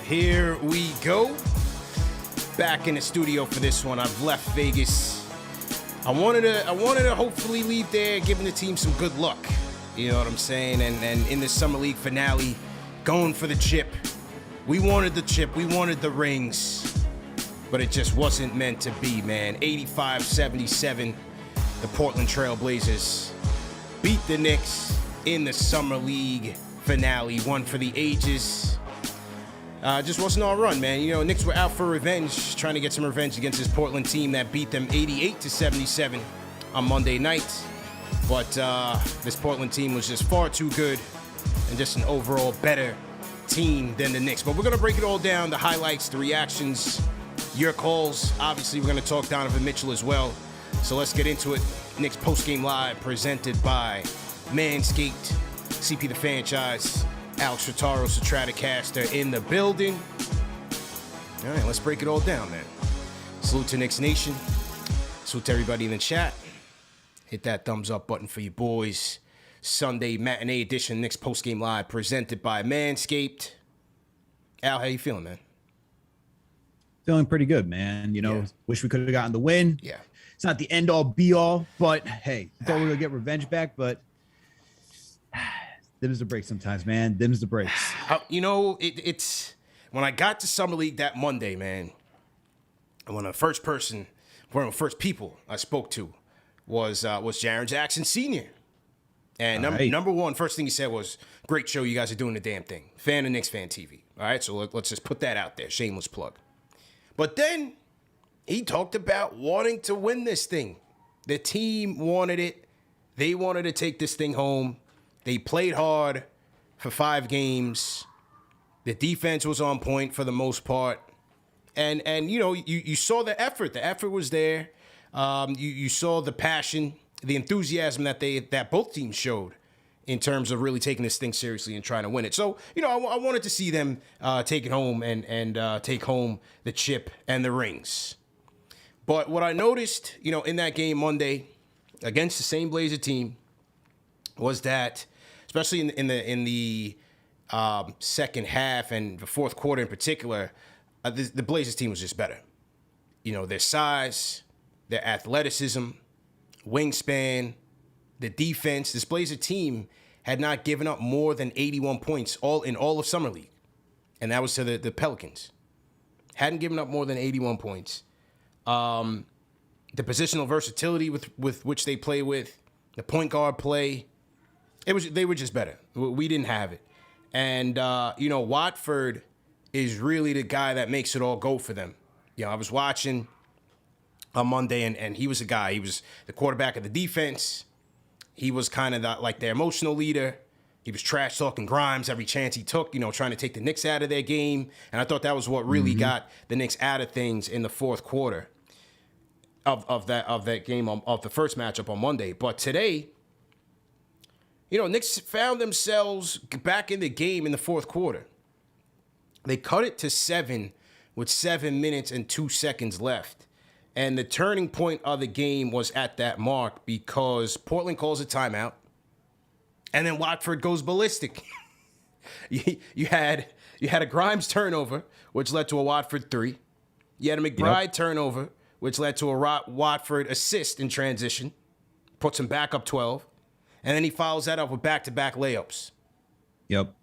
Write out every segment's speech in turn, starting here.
Here we go. Back in the studio for this one. I've left Vegas. I wanted to hopefully leave there giving the team some good luck. You know what I'm saying? And in the Summer League finale, going for the chip. We wanted the chip. We wanted the rings. But it just wasn't meant to be, man. 85-77, the Portland Trailblazers beat the Knicks in the Summer League finale. One for the ages. Just wasn't our run, man. You know, Knicks were out for revenge, trying to get some revenge against this Portland team that beat them 88-77 on Monday night. But this Portland team was just far too good and just an overall better team than the Knicks. But we're going to break it all down, the highlights, the reactions, your calls. Obviously, we're going to talk Donovan Mitchell as well. So let's get into it. Knicks Postgame Live presented by Manscaped, CP the Franchise, Alex Rotaro, Stratocaster in the building. All right, let's break it all down, man. Salute to Knicks Nation. Salute to everybody in the chat. Hit that thumbs up button for you boys. Sunday matinee edition, Knicks Postgame Live, presented by Manscaped. Al, how you feeling, man? Feeling pretty good, man. You know, wish we could have gotten the win. Yeah. It's not the end all be all, but hey, thought we were gonna get revenge back, but them's the breaks sometimes, man. Them's the breaks. You know, it's when I got to Summer League that Monday, man, and one of the first people I spoke to was Jaren Jackson Sr. And number one, first thing he said was, great show, you guys are doing the damn thing. Fan of KnicksFanTV. All right, so let's just put that out there. Shameless plug. But then he talked about wanting to win this thing. The team wanted it. They wanted to take this thing home. They played hard for 5 games. The defense was on point for the most part. And you know, you saw the effort. The effort was there. You saw the passion, the enthusiasm that both teams showed in terms of really taking this thing seriously and trying to win it. So, you know, I wanted to see them take it home and take home the chip and the rings. But what I noticed, you know, in that game Monday against the same Blazer team was that, especially in the second half and the fourth quarter in particular, the Blazers team was just better. You know, their size, their athleticism, wingspan, the defense. This Blazer team had not given up more than 81 points in all of Summer League. And that was to the Pelicans. Hadn't given up more than 81 points. The positional versatility with which they play with, the point guard play, they were just better. We didn't have it. And, you know, Watford is really the guy that makes it all go for them. You know, I was watching on Monday, and he was a guy. He was the quarterback of the defense. He was kind of like their emotional leader. He was trash-talking Grimes every chance he took, you know, trying to take the Knicks out of their game. And I thought that was what really got the Knicks out of things in the fourth quarter of that game, of the first matchup on Monday. But today, you know, Knicks found themselves back in the game in the fourth quarter. They cut it to 7 with 7 minutes and 2 seconds left. And the turning point of the game was at that mark because Portland calls a timeout, and then Watford goes ballistic. you had a Grimes turnover, which led to a Watford 3. You had a McBride turnover, which led to a Watford assist in transition, puts him back up 12, and then he follows that up with back-to-back layups. Yep.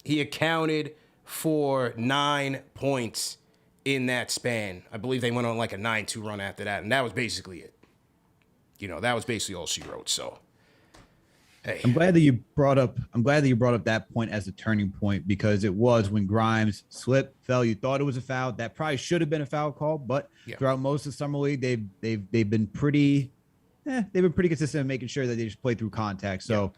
He accounted for 9 points in that span. I believe they went on like a 9-2 run after that, and that was basically it. You know, that was basically all she wrote. So, hey, I'm glad that you brought up that point as a turning point, because it was when Grimes slipped, fell. You thought it was a foul. That probably should have been a foul call, but throughout most of the Summer League, they've been pretty consistent in making sure that they just play through contact. So,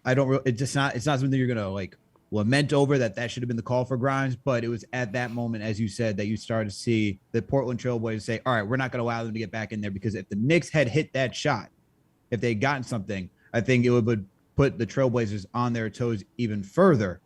it's not something that you're gonna like lament over that should have been the call for Grimes, but it was at that moment, as you said, that you started to see the Portland Trailblazers say, all right, we're not going to allow them to get back in there, because if the Knicks had hit that shot, if they had gotten something, I think it would put the Trailblazers on their toes even further.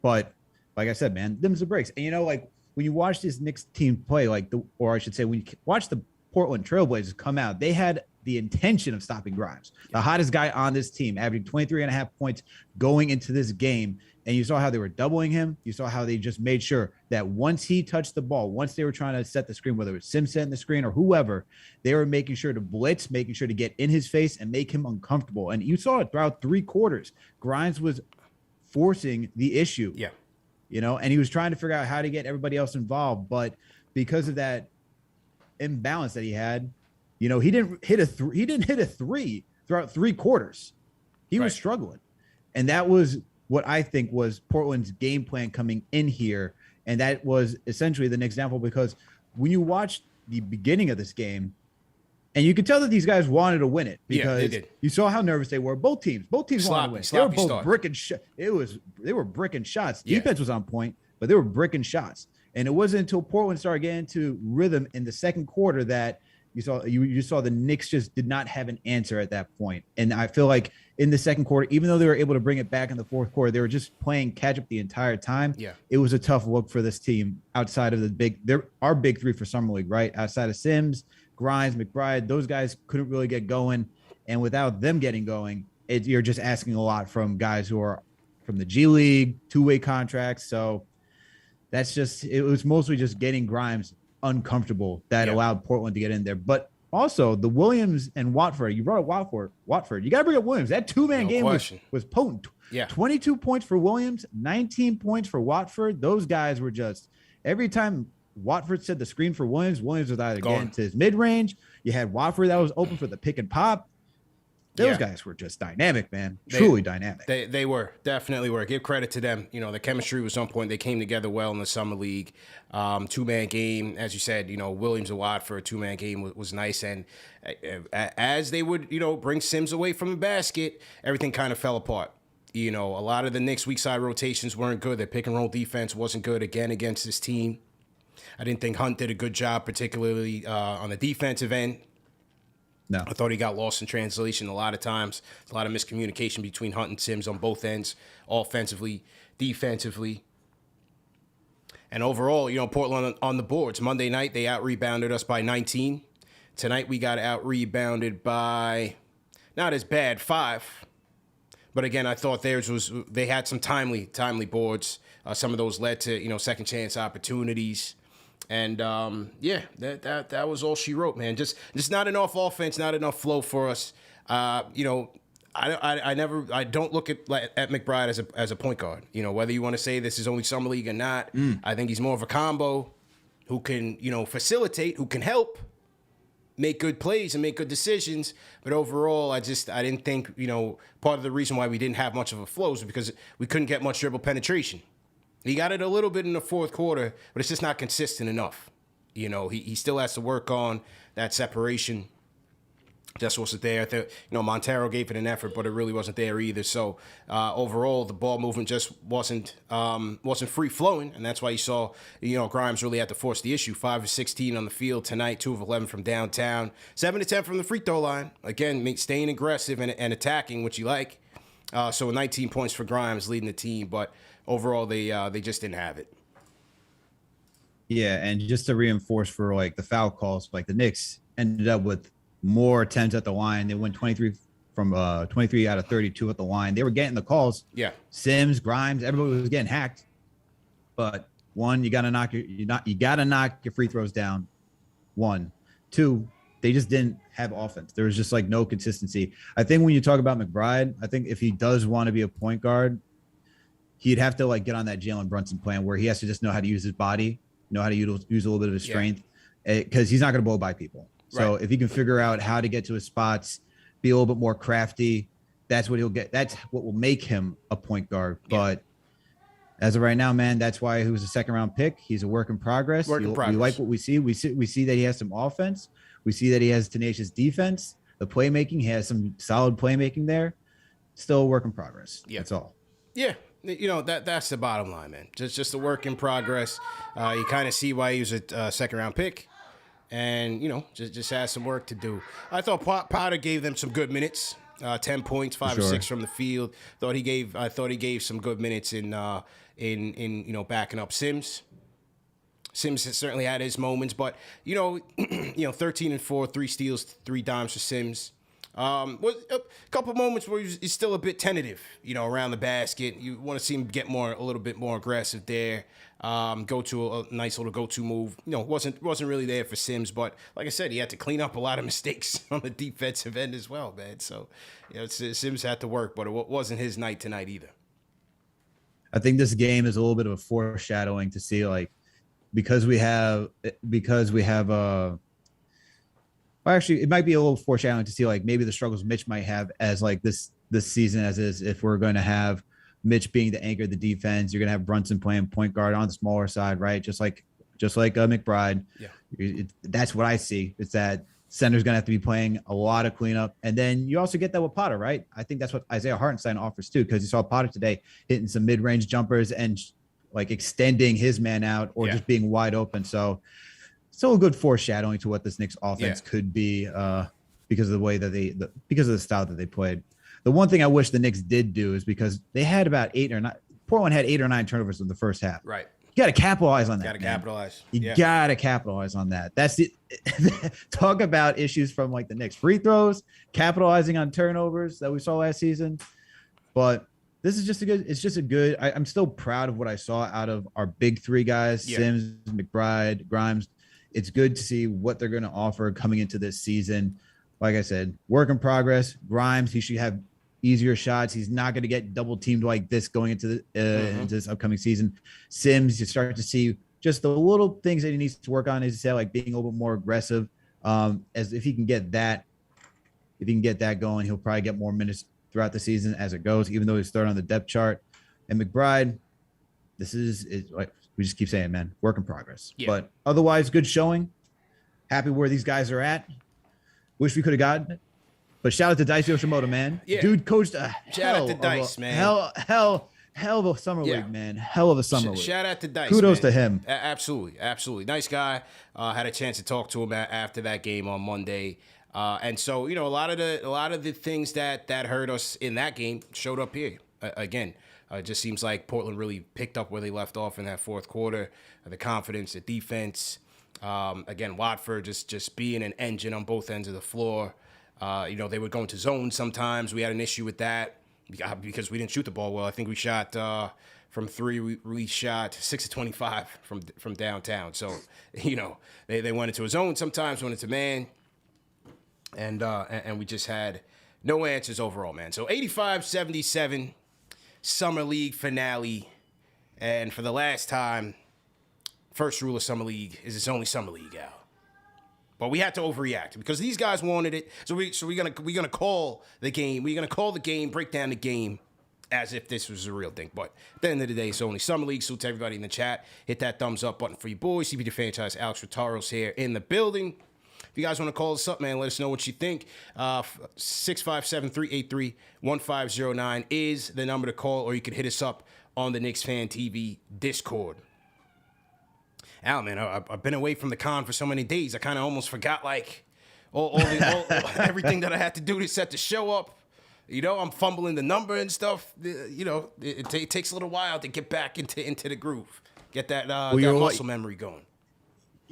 But like I said, man, them's the breaks. And, you know, like when you watch this Knicks team play, when you watch the Portland Trailblazers come out, they had the intention of stopping Grimes, the hottest guy on this team, averaging 23.5 points going into this game. And you saw how they were doubling him. You saw how they just made sure that once he touched the ball, once they were trying to set the screen, whether it was Sims setting the screen or whoever, they were making sure to blitz, making sure to get in his face and make him uncomfortable. And you saw it throughout 3 quarters. Grimes was forcing the issue. Yeah. And he was trying to figure out how to get everybody else involved. But because of that imbalance that he had, he didn't hit a three throughout 3 quarters. He was struggling. And that was what I think was Portland's game plan coming in here. And that was essentially the Knicks example, because when you watch the beginning of this game, and you could tell that these guys wanted to win it, because you saw how nervous they were. Both teams wanted to win. They were both bricking they were bricking shots. Yeah. Defense was on point, but they were bricking shots. And it wasn't until Portland started getting into rhythm in the second quarter that you saw the Knicks just did not have an answer at that point. And I feel like in the second quarter, even though they were able to bring it back in the fourth quarter, they were just playing catch up the entire time. Yeah. It was a tough look for this team outside of our big 3 for Summer League, right? Outside of Sims, Grimes, McBride, those guys couldn't really get going. And without them getting going, you're just asking a lot from guys who are from the G League, 2-way contracts. So it was mostly just getting Grimes uncomfortable that allowed Portland to get in there. But also the Williams and Watford, you brought up Watford. You got to bring up Williams. That 2-man game was potent. Yeah. 22 points for Williams, 19 points for Watford. Those guys were just, every time Watford said the screen for Williams was either getting to his mid-range. You had Watford that was open for the pick and pop. Those guys were just dynamic, man. Truly dynamic. They were. Definitely were. Give credit to them. The chemistry was on point. They came together well in the Summer League. 2-man game, as you said, Williams and Watford, 2-man game was nice. And as they would, bring Sims away from the basket, everything kind of fell apart. A lot of the Knicks' weak side rotations weren't good. Their pick and roll defense wasn't good again against this team. I didn't think Hunt did a good job, particularly on the defensive end. No. I thought he got lost in translation a lot of times. A lot of miscommunication between Hunt and Sims on both ends, offensively, defensively. And overall, Portland on the boards. Monday night, they out-rebounded us by 19. Tonight, we got out-rebounded by, not as bad, 5. But again, I thought they had some timely boards. Some of those led to, second chance opportunities. And that was all she wrote, man. Just not enough offense, not enough flow for us. I don't look at McBride as a point guard. Whether you want to say this is only Summer League or not, I think he's more of a combo who can, facilitate, who can help make good plays and make good decisions. But overall, I didn't think, part of the reason why we didn't have much of a flow is because we couldn't get much dribble penetration. He got it a little bit in the fourth quarter, but it's just not consistent enough. He still has to work on that separation. Just wasn't there. Montero gave it an effort, but it really wasn't there either. So overall, the ball movement just wasn't free flowing, and that's why you saw Grimes really had to force the issue. 5 of 16 on the field tonight, 2 of 11 from downtown, 7 of 10 from the free throw line. Again, staying aggressive and attacking, which you like. So 19 points for Grimes, leading the team, but overall they just didn't have it. Yeah, and just to reinforce for the foul calls, the Knicks ended up with more attempts at the line. They went 23 out of 32 at the line. They were getting the calls. Yeah. Sims, Grimes, everybody was getting hacked. But one, you gotta knock your free throws down. 1, 2, they just didn't have offense. There was just no consistency. I think when you talk about McBride, I think if he does want to be a point guard, he'd have to get on that Jalen Brunson plan where he has to just know how to use his body, know how to use a little bit of his strength, because he's not going to blow by people. So if he can figure out how to get to his spots, be a little bit more crafty, that's what he'll get. That's what will make him a point guard. Yeah. But as of right now, man, that's why he was a second-round pick. He's a work in progress. We like what we see. We see that he has some offense. We see that he has tenacious defense. The playmaking, he has some solid playmaking there. Still a work in progress. Yeah. That's all. Yeah. That's the bottom line, man. Just a work in progress. You kind of see why he was a second-round pick. And, just has some work to do. I thought Potter gave them some good minutes. 10 points, 5 or 6 from the field. I thought he gave some good minutes in backing up Sims. Sims has certainly had his moments, but 13 and 4, 3 steals, 3 dimes for Sims. Was a couple moments where he's still a bit tentative, around the basket. You want to see him get a little bit more aggressive there. Go to a nice little go-to move. Wasn't really there for Sims, but like I said, he had to clean up a lot of mistakes on the defensive end as well, man. So, Sims had to work, but it wasn't his night tonight either. I think this game is a little bit of a foreshadowing to see, like, because we have well, actually, it might be a little foreshadowing to see, like, maybe the struggles Mitch might have as, like, this season, as is, if we're going to have Mitch being the anchor of the defense. You're going to have Brunson playing point guard on the smaller side, right? Just like McBride. Yeah. That's what I see. It's that center's going to have to be playing a lot of cleanup. And then you also get that with Potter, right? I think that's what Isaiah Hartenstein offers too, because you saw Potter today hitting some mid-range jumpers and, like, extending his man out or just being wide open. So still a good foreshadowing to what this Knicks offense could be, because of the way that because of the style that they played. The one thing I wish the Knicks did do is, because they had about Portland had 8 or 9 turnovers in the first half. Right. You got to capitalize on that. Got to capitalize. You got to capitalize on that. That's it. Talk about issues from, like, the Knicks free throws, capitalizing on turnovers that we saw last season. But this is just I'm still proud of what I saw out of our big three guys, Sims, McBride, Grimes. It's good to see what they're going to offer coming into this season. Like I said, work in progress. Grimes, he should have easier shots. He's not going to get double teamed like this going into this upcoming season. Sims, you start to see just the little things that he needs to work on, as you said, like being a little bit more aggressive. As if he can get that going, he'll probably get more minutes throughout the season as it goes, even though he's third on the depth chart. And McBride, this is like we just keep saying, man, work in progress. Yeah. But otherwise, good showing. Happy where these guys are at. Wish we could have gotten it. But shout out to Dice Yoshimoto, man. Yeah. Dude coached a hell of a summer league, man. Hell of a summer league. Shout out to Dice. Kudos to him. Absolutely. Nice guy. Had a chance to talk to him after that game on Monday. And so, a lot of the things that hurt us in that game showed up here. Again, it just seems like Portland really picked up where they left off in that fourth quarter. The confidence, the defense. Again, Watford just being an engine on both ends of the floor. They would go into zone sometimes. We had an issue with that because we didn't shoot the ball well. I think we shot from 3. We shot 6 of 25 from downtown. So, they went into a zone sometimes, went into man. And we just had no answers overall, man. So 85-77, Summer League finale. And for the last time, first rule of Summer League is it's only Summer League, Al. But we had to overreact because these guys wanted it. So we're gonna call the game. We're gonna call the game, break down the game as if this was a real thing. But at the end of the day, it's only Summer League. So to everybody in the chat, hit that thumbs up button for your boys. CP the franchise, Alex Rotaros here in the building. If you guys want to call us up, man, let us know what you think. 657-383-1509 is the number to call, or you can hit us up on the KnicksFanTV Discord. Al, man, I've been away from the con for so many days. I kind of almost forgot, like, all everything that I had to do to set the show up. I'm fumbling the number and stuff. It takes a little while to get back into the groove, get that muscle memory going.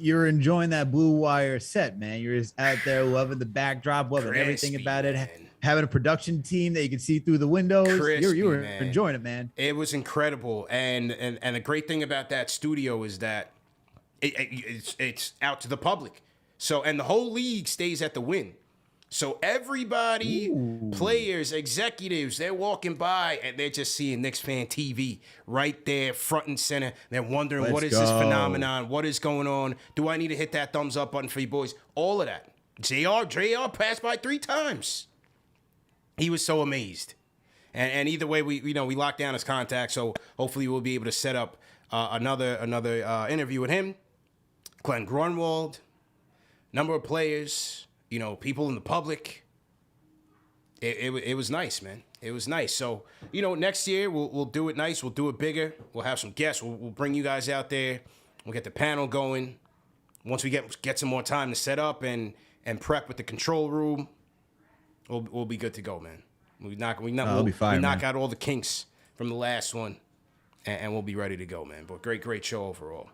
You're enjoying that Blue Wire set, man. You're just out there loving the backdrop, loving everything about it. Man. Having a production team that you can see through the windows. You were enjoying it, man. It was incredible. And the great thing about that studio is that it's out to the public. So, and the whole league stays at the Wynn. So everybody, players, executives, they're walking by and they're just seeing KnicksFanTV right there, front and center. They're wondering, what is this phenomenon? What is going on? Do I need to hit that thumbs up button for you boys? All of that. JR passed by 3 times. He was so amazed. And either way, we locked down his contact. So hopefully we'll be able to set up another interview with him. Glenn Grunwald, number of players. People in the public. It was nice, man. It was nice. So, next year we'll do it nice. We'll do it bigger. We'll have some guests. We'll bring you guys out there. We'll get the panel going. Once we get some more time to set up and prep with the control room, we'll be good to go, man. We'll knock out all the kinks from the last one, and we'll be ready to go, man. But great show overall.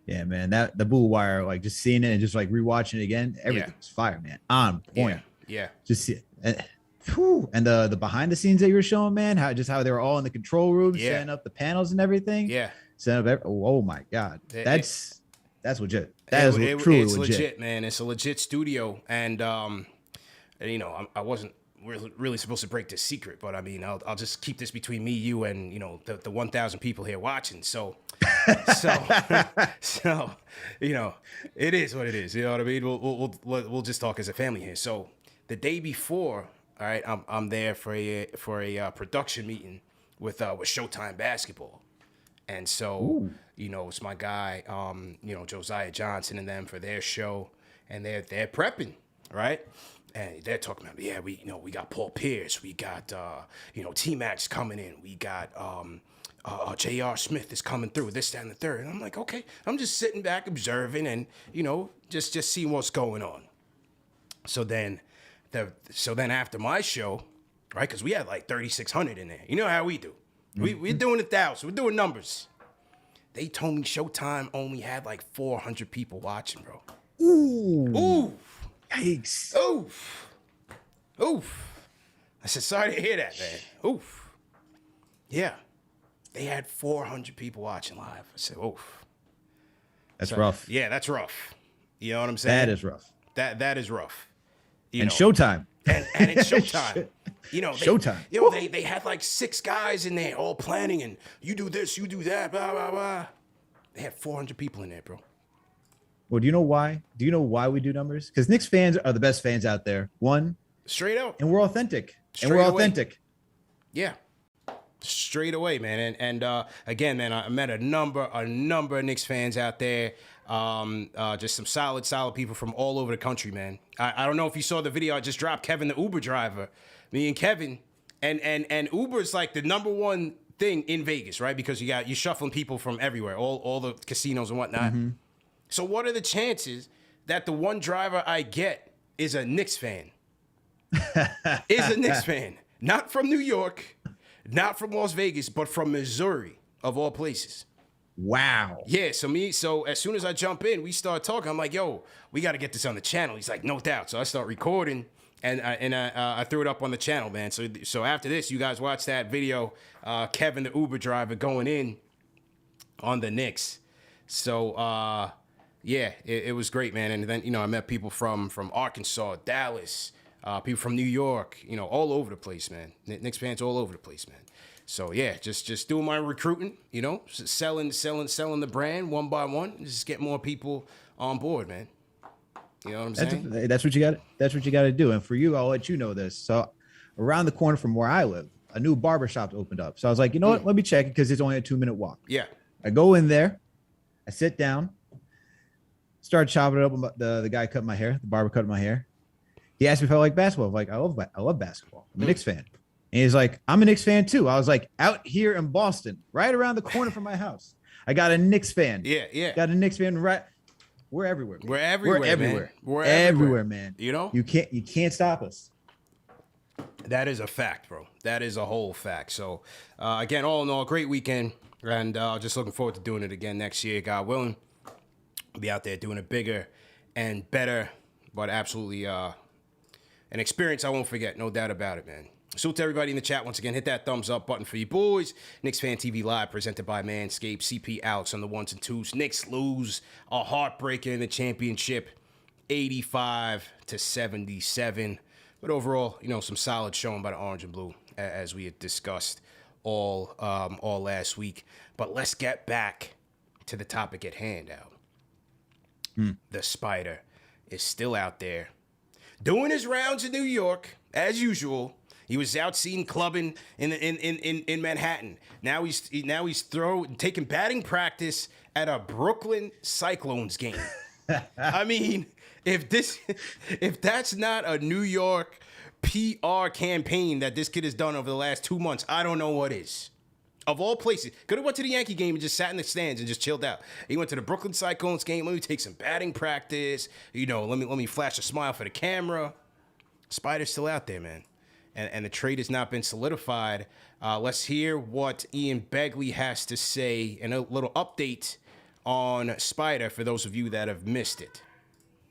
Yeah, man, the Blue Wire, like just seeing it and just like rewatching it again, everything's fire, man. On point. Yeah. Just and the behind the scenes that you were showing, man, how they were all in the control room, setting up the panels and everything. Yeah. Setting up. Oh my God, that's legit. Truly legit, man. It's a legit studio, and you know, I wasn't really supposed to break this secret, but I mean, I'll just keep this between me, you, and you know, the 1,000 people here watching. So, you know, it is what it is. You know what I mean? We'll just talk as a family here. So the day before, all right, I'm there for a production meeting with Showtime Basketball, and so you know, it's my guy, you know, Josiah Johnson and them for their show, and they're prepping, right? And they're talking about, yeah, we got Paul Pierce, we got you know, T-Max coming in, we got J.R. Smith is coming through, this, that, and the third. And I'm like, okay, I'm just sitting back observing and, you know, just seeing what's going on. So then after my show, right, because we had like 3,600 in there. You know how we do. We're doing 1,000. We're doing numbers. They told me Showtime only had like 400 people watching, bro. Ooh. Yikes. Oof. I said, sorry to hear that, man. Oof. Yeah. They had 400 people watching live. I said, oof. That's rough. Yeah, that's rough. You know what I'm saying? That is rough. That is rough. And Showtime. And it's Showtime. You know, Showtime. You know, they had like 6 guys in there all planning, and you do this, you do that, blah, blah, blah. They had 400 people in there, bro. Well, do you know why? Do you know why we do numbers? Because Knicks fans are the best fans out there. One. Straight out. And we're authentic. Authentic. Yeah. Straight away, man. And again, man, I met a number of Knicks fans out there. Just some solid people from all over the country, man. I don't know if you saw the video I just dropped, Kevin, the Uber driver. Me and Kevin. And Uber's like the number one thing in Vegas, right? Because you're shuffling people from everywhere, all the casinos and whatnot. Mm-hmm. So what are the chances that the one driver I get is a Knicks fan? Is a Knicks fan. Not from New York, not from Las Vegas, but from Missouri, of all places. Wow. Yeah, so as soon as I jump in, we start talking. I'm like, yo, we got to get this on the channel. He's like, no doubt. So I start recording, and I threw it up on the channel, man. So after this, you guys watch that video, Kevin, the Uber driver, going in on the Knicks. So, yeah, it was great, man. And then, you know, I met people from Arkansas, Dallas, people from New York, you know, all over the place, man. Knicks fans all over the place, man. So, yeah, just doing my recruiting, you know, selling the brand one by one, just get more people on board, man. You know what I'm saying? That's what you got. That's what you got to do. And for you, I'll let you know this. So around the corner from where I live, a new barbershop opened up. So I was like, you know what? Let me check it because it's only a 2-minute walk. Yeah. I go in there. I sit down. Started chopping it up. The guy cut my hair. The barber cut my hair. He asked me if I like basketball. I'm like, I love basketball. I'm a Knicks fan. And he's like, I'm a Knicks fan too. I was like, out here in Boston, right around the corner from my house, I got a Knicks fan. Yeah. Got a Knicks fan right. We're everywhere. Man. We're everywhere. We're everywhere, man. You know? You can't stop us. That is a fact, bro. That is a whole fact. So, again, all in all, great weekend. And just looking forward to doing it again next year, God willing. Be out there doing it bigger and better, but absolutely an experience I won't forget, no doubt about it, man. Salute to everybody in the chat. Once again, hit that thumbs up button for you boys. KnicksFanTV Live, presented by Manscaped. CP Alex on the 1s and 2s. Knicks lose a heartbreaker in the championship, 85-77. But overall, you know, some solid showing by the Orange and Blue, as we had discussed all last week. But let's get back to the topic at hand, Al. The Spida is still out there doing his rounds in New York as usual. He was out seen clubbing in Manhattan. Now he's taking batting practice at a Brooklyn Cyclones game. I mean, if that's not a New York PR campaign that this kid has done over the last 2 months, I don't know what is. Of all places, could have went to the Yankee game and just sat in the stands and just chilled out. He went to the Brooklyn Cyclones game. Let me take some batting practice. You know, let me flash a smile for the camera. Spider's still out there, man, and the trade has not been solidified. Let's hear what Ian Begley has to say and a little update on Spida for those of you that have missed it.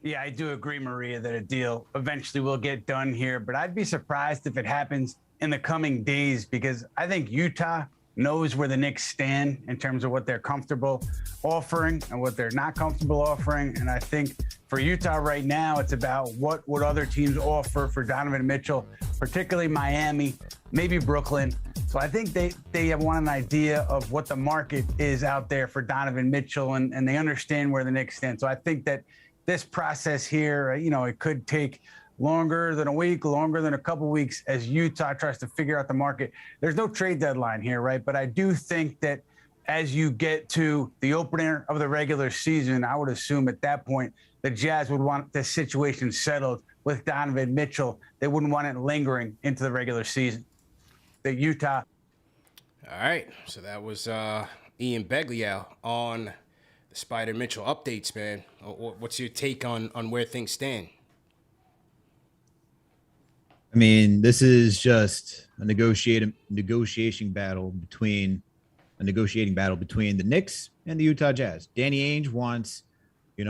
Yeah, I do agree, Maria, that a deal eventually will get done here, but I'd be surprised if it happens in the coming days because I think Utah knows where the Knicks stand in terms of what they're comfortable offering and what they're not comfortable offering. And I think for Utah right now, it's about what would other teams offer for Donovan Mitchell, particularly Miami, maybe Brooklyn. So I think they want an idea of what the market is out there for Donovan Mitchell, and they understand where the Knicks stand. So I think that this process here, it could take longer than a week, longer than a couple weeks as Utah tries to figure out the market. There's no trade deadline here, right? But I do think that as you get to the opener of the regular season, I would assume at that point the Jazz would want this situation settled with Donovan Mitchell. They wouldn't want it lingering into the regular season. The Utah. All right. So that was Ian Begliow on the Spida Mitchell updates, man. What's your take on where things stand? I mean, this is just a negotiating battle between the Knicks and the Utah Jazz. Danny Ainge wants,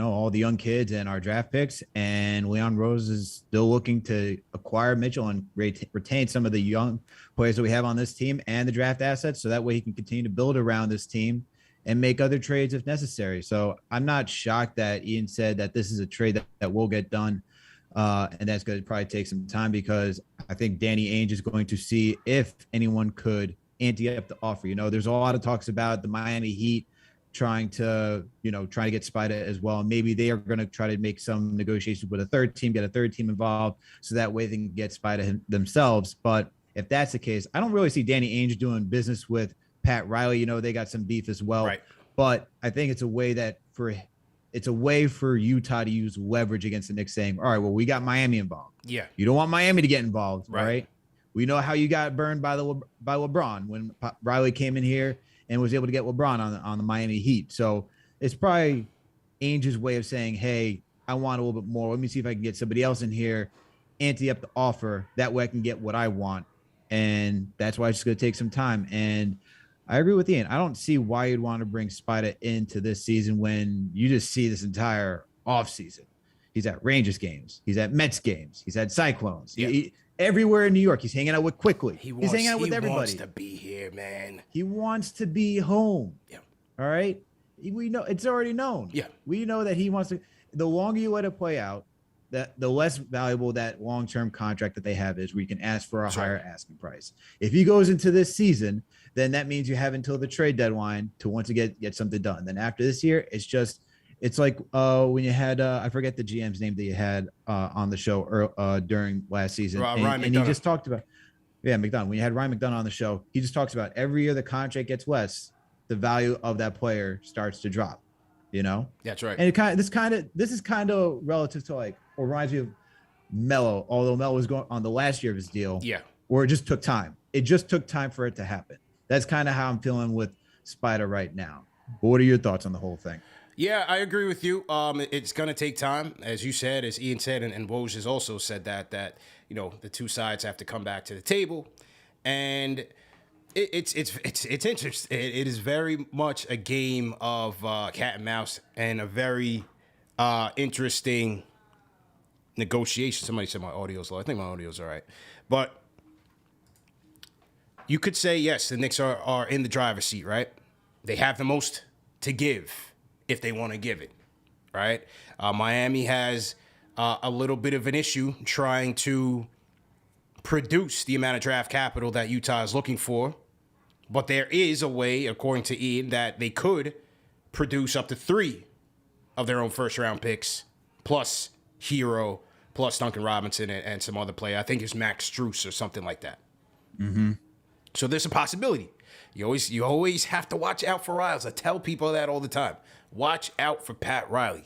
all the young kids and our draft picks, and Leon Rose is still looking to acquire Mitchell and retain some of the young players that we have on this team and the draft assets, so that way he can continue to build around this team and make other trades if necessary. So I'm not shocked that Ian said that this is a trade that will get done. And that's going to probably take some time because I think Danny Ainge is going to see if anyone could ante up the offer. There's a lot of talks about the Miami Heat trying to get Spida as well. And maybe they are going to try to make some negotiations with a third team, get a third team involved, so that way they can get Spida themselves. But if that's the case, I don't really see Danny Ainge doing business with Pat Riley. They got some beef as well. Right. But I think it's a way for Utah to use leverage against the Knicks, saying, all right, well, we got Miami involved. Yeah. You don't want Miami to get involved, right? We know how you got burned by LeBron when Riley came in here and was able to get LeBron on the Miami Heat. So it's probably Ainge's way of saying, hey, I want a little bit more. Let me see if I can get somebody else in here, ante up the offer. That way I can get what I want. And that's why it's just going to take some time. And I agree with Ian. I don't see why you'd want to bring Spida into this season when you just see this entire offseason. He's at Rangers games. He's at Mets games. He's at Cyclones. Yeah. Everywhere in New York. He's hanging out with Quickly. He's hanging out with everybody. He wants to be here, man. He wants to be home. Yeah. All right? We know it's already known. Yeah. We know that he wants to. The longer you let it play out, the less valuable that long-term contract that they have is, where you can ask for a higher asking price. If he goes into this season, then that means you have until the trade deadline to want to get something done. Then after this year, it's like when you had I forget the GM's name that you had on the show during last season, and he just talked about McDonough. When you had Ryan McDonough on the show, he just talks about every year the contract gets less, the value of that player starts to drop. That's right. And this is kind of relative to, like, or reminds me of Melo, although Melo was going on the last year of his deal. Yeah. Or it just took time. It just took time for it to happen. That's kind of how I'm feeling with Spida right now. But what are your thoughts on the whole thing? Yeah, I agree with you. It's going to take time, as you said, as Ian said, and Woj has also said that the two sides have to come back to the table, and it's interesting. It is very much a game of cat and mouse, and a very interesting negotiation. Somebody said my audio's low. I think my audio's all right, but you could say yes, the Knicks are in the driver's seat, right? They have the most to give if they want to give it, right? Miami has a little bit of an issue trying to produce the amount of draft capital that Utah is looking for. But there is a way, according to Ian, that they could produce up to 3 of their own first-round picks, plus Hero, plus Duncan Robinson, and some other player. I think it's Max Strus or something like that. Mm-hmm. So there's a possibility. You always have to watch out for Riles. I tell people that all the time. Watch out for Pat Riley,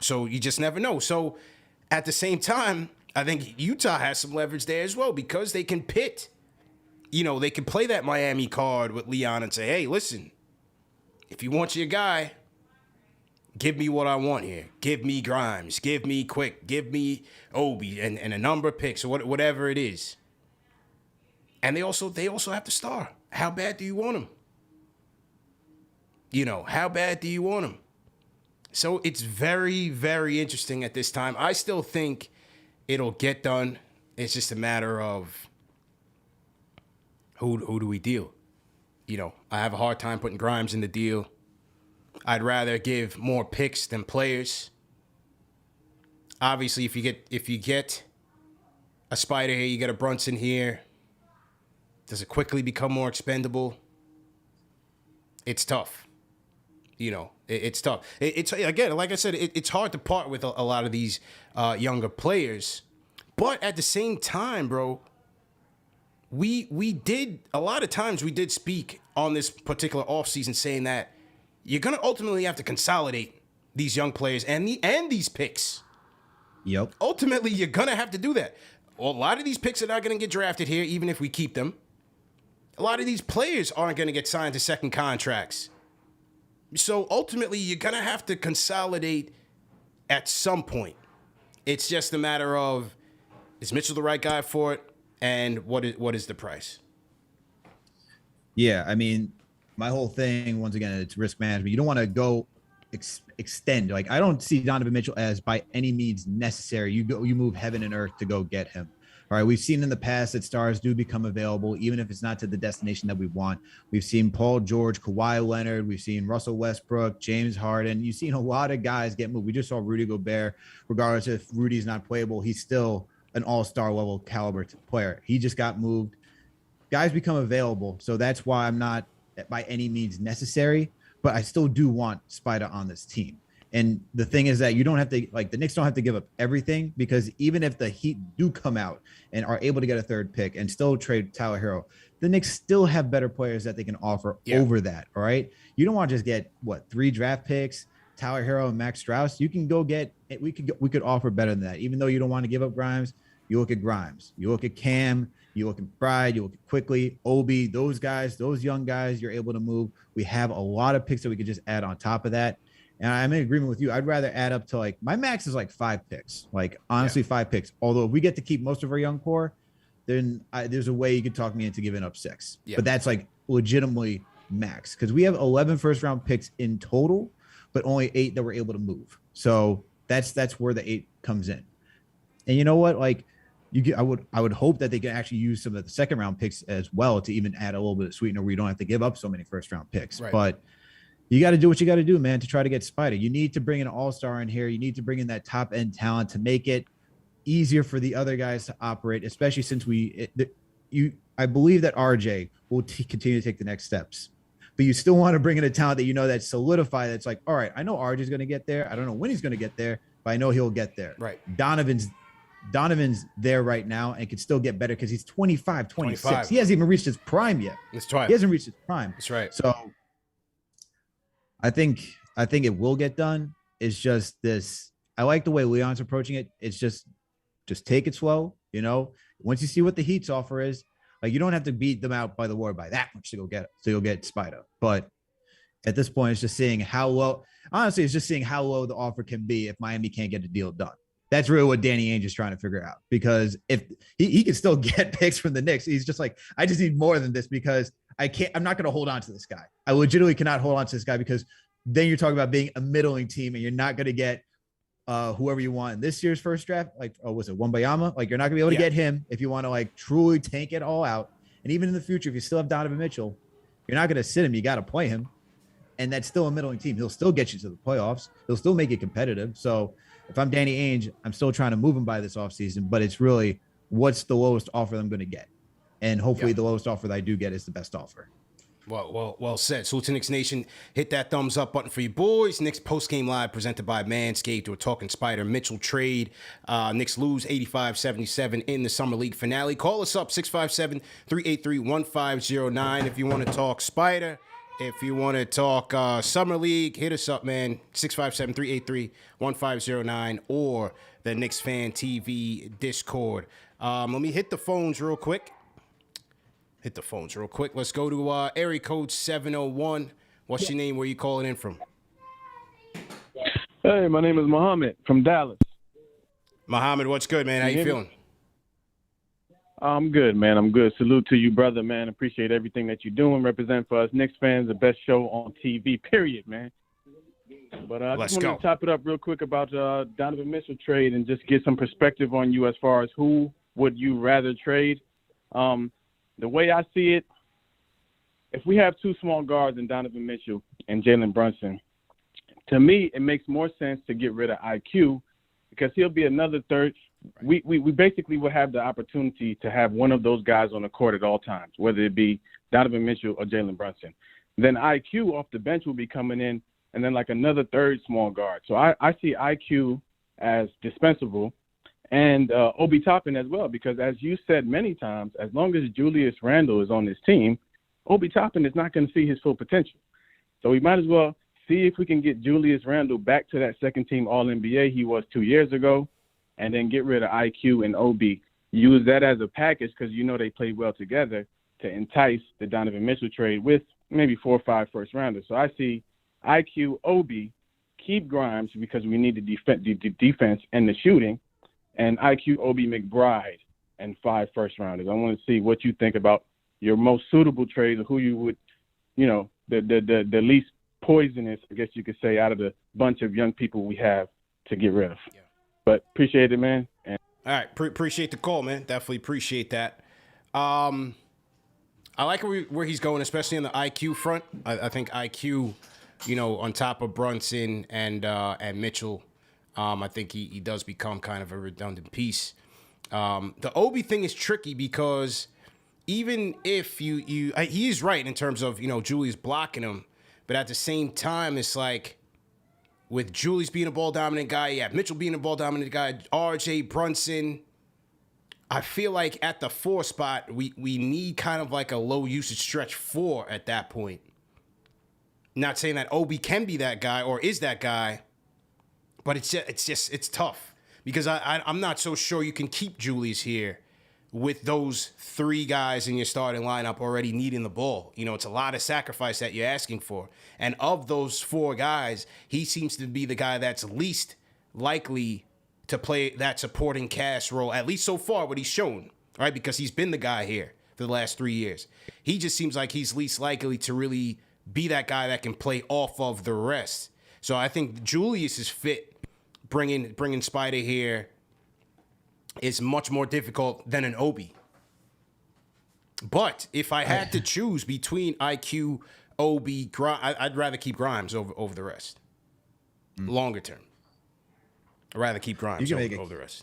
So you just never know. So at the same time, I think Utah has some leverage there as well, because they can pit. They can play that Miami card with Leon and say, hey, listen, if you want your guy, give me what I want here. Give me Grimes. Give me Quick. Give me Obi and a number of picks or whatever it is. And they also have to star. How bad do you want him? How bad do you want him? So it's very, very interesting at this time. I still think it'll get done. It's just a matter of who do we deal? You know, I have a hard time putting Grimes in the deal. I'd rather give more picks than players. Obviously, if you get a Spida here, you get a Brunson here. Does it quickly become more expendable? It's tough. You know, it's tough. It's again, like I said, it's hard to part with a lot of these younger players. But at the same time, bro, we did a lot of times we did speak on this particular offseason saying that you're gonna ultimately have to consolidate these young players and these picks. Yep. Ultimately, you're gonna have to do that. Well, a lot of these picks are not gonna get drafted here, even if we keep them. A lot of these players aren't gonna get signed to second contracts. So ultimately, you're gonna have to consolidate at some point. It's just a matter of, is Mitchell the right guy for it, and what is the price? Yeah, I mean, my whole thing, once again, it's risk management. You don't want to go extend. Like, I don't see Donovan Mitchell as by any means necessary. You move heaven and earth to go get him. All right, we've seen in the past that stars do become available, even if it's not to the destination that we want. We've seen Paul George, Kawhi Leonard. We've seen Russell Westbrook, James Harden. You've seen a lot of guys get moved. We just saw Rudy Gobert. Regardless if Rudy's not playable, he's still an all-star level caliber player. He just got moved. Guys become available, so that's why I'm not by any means necessary, but I still do want Spida on this team. And the thing is that you don't have to, like, the Knicks don't have to give up everything, because even if the Heat do come out and are able to get a third pick and still trade Tyler Hero, the Knicks still have better players that they can offer over that. All right. You don't want to just get 3 draft picks, Tyler Hero and Max Strus. You can go get, we could offer better than that. Even though you don't want to give up Grimes, you look at Grimes, you look at Cam, you look at Bride, you look at Quickly, Obi, those guys, those young guys, you're able to move. We have a lot of picks that we could just add on top of that. And I'm in agreement with you. I'd rather add up to, like, my max is like 5 picks, like honestly 5 picks. Although if we get to keep most of our young core, then there's a way you could talk me into giving up 6. But that's like legitimately max, because we have 11 first round picks in total, but only 8 that we're able to move. So that's where the 8 comes in. And you know what? Like, I would hope that they can actually use some of the second round picks as well to even add a little bit of sweetener where you don't have to give up so many first round picks. Right. But you got to do what you got to do, man, to try to get Spida. You need to bring an all-star in here. You need to bring in that top end talent to make it easier for the other guys to operate, especially since I believe that RJ will continue to take the next steps. But you still want to bring in a talent that you know that's solidified. That's like, all right, I know RJ's going to get there. I don't know when he's going to get there, but I know he'll get there. Right. Donovan's there right now and can still get better because he's 25, 26. He hasn't even reached his prime yet. That's right. He hasn't reached his prime. That's right. So I think it will get done. It's just this. I like the way Leon's approaching it. It's just take it slow. You know, once you see what the Heat's offer is, like, you don't have to beat them out by the water by that much to go get it. So you'll get Spida. But at this point, it's just seeing how low. Honestly, it's just seeing how low the offer can be if Miami can't get a deal done. That's really what Danny Ainge is trying to figure out, because if he can still get picks from the Knicks, he's just like, I just need more than this, because I'm not going to hold on to this guy. I legitimately cannot hold on to this guy, because then you're talking about being a middling team and you're not going to get whoever you want in this year's first draft. Like, was it Wembayama? Like, you're not gonna be able to get him if you want to, like, truly tank it all out. And even in the future, if you still have Donovan Mitchell, you're not going to sit him. You got to play him. And that's still a middling team. He'll still get you to the playoffs. He'll still make it competitive. So if I'm Danny Ainge, I'm still trying to move him by this offseason, but it's really what's the lowest offer I'm going to get. And hopefully the lowest offer that I do get is the best offer. Well said. Salute to Knicks Nation. Hit that thumbs up button for you boys. Knicks postgame live presented by Manscaped. We're talking Spida Mitchell trade. Knicks lose 85-77 in the Summer League finale. Call us up, 657-383-1509 if you want to talk Spida. If you want to talk Summer League, hit us up, man. 657-383-1509 or the Knicks Fan TV Discord. Let me hit the phones real quick. Let's go to area code 701. What's your name? Where you calling in from? Hey, my name is Muhammad from Dallas. Muhammad, what's good, man? How you feeling? I'm good, man. I'm good. Salute to you, brother, man. Appreciate everything that you're doing. Represent for us Knicks fans, the best show on TV, period, man. But I Let's just wanted go. to top it up real quick about Donovan Mitchell trade and just get some perspective on you as far as who would you rather trade. The way I see it, if we have two small guards in Donovan Mitchell and Jalen Brunson, to me, it makes more sense to get rid of IQ because he'll be another third. We basically will have the opportunity to have one of those guys on the court at all times, whether it be Donovan Mitchell or Jalen Brunson. Then IQ off the bench will be coming in, and then like another third small guard. So I see IQ as dispensable and Obi Toppin as well because, as you said many times, as long as Julius Randle is on this team, Obi Toppin is not going to see his full potential. So we might as well see if we can get Julius Randle back to that second-team All-NBA he was 2 years ago, and then get rid of IQ and Obi. Use that as a package because you know they play well together to entice the Donovan Mitchell trade with maybe 4 or 5 first-rounders. So I see IQ, Obi, keep Grimes because we need the defense and the shooting, and IQ, Obi, McBride, and 5 first-rounders. I want to see what you think about your most suitable trade or who you would, the least poisonous, I guess you could say, out of the bunch of young people we have to get rid of. Yeah. But appreciate it, man. And all right, appreciate the call, man. Definitely appreciate that. I like where he's going, especially on the IQ front. I think IQ, on top of Brunson and Mitchell, I think he does become kind of a redundant piece. The Obi thing is tricky because even if he is right in terms of, Julius blocking him, but at the same time, it's like with Julius being a ball dominant guy, you have Mitchell being a ball dominant guy, RJ, Brunson. I feel like at the 4 spot, we need kind of like a low usage stretch 4 at that point. Not saying that Obi can be that guy or is that guy, but it's tough because I'm not so sure you can keep Julius here with those 3 guys in your starting lineup already needing the ball. It's a lot of sacrifice that you're asking for. And of those 4 guys, he seems to be the guy that's least likely to play that supporting cast role, at least so far what he's shown, right? Because he's been the guy here for the last 3 years. He just seems like he's least likely to really be that guy that can play off of the rest. So I think Julius's fit, bringing Spida here, is much more difficult than an Obi. But if I had to choose between IQ, Obi, I'd rather keep Grimes over the rest. Longer term. I'd rather keep Grimes over the rest.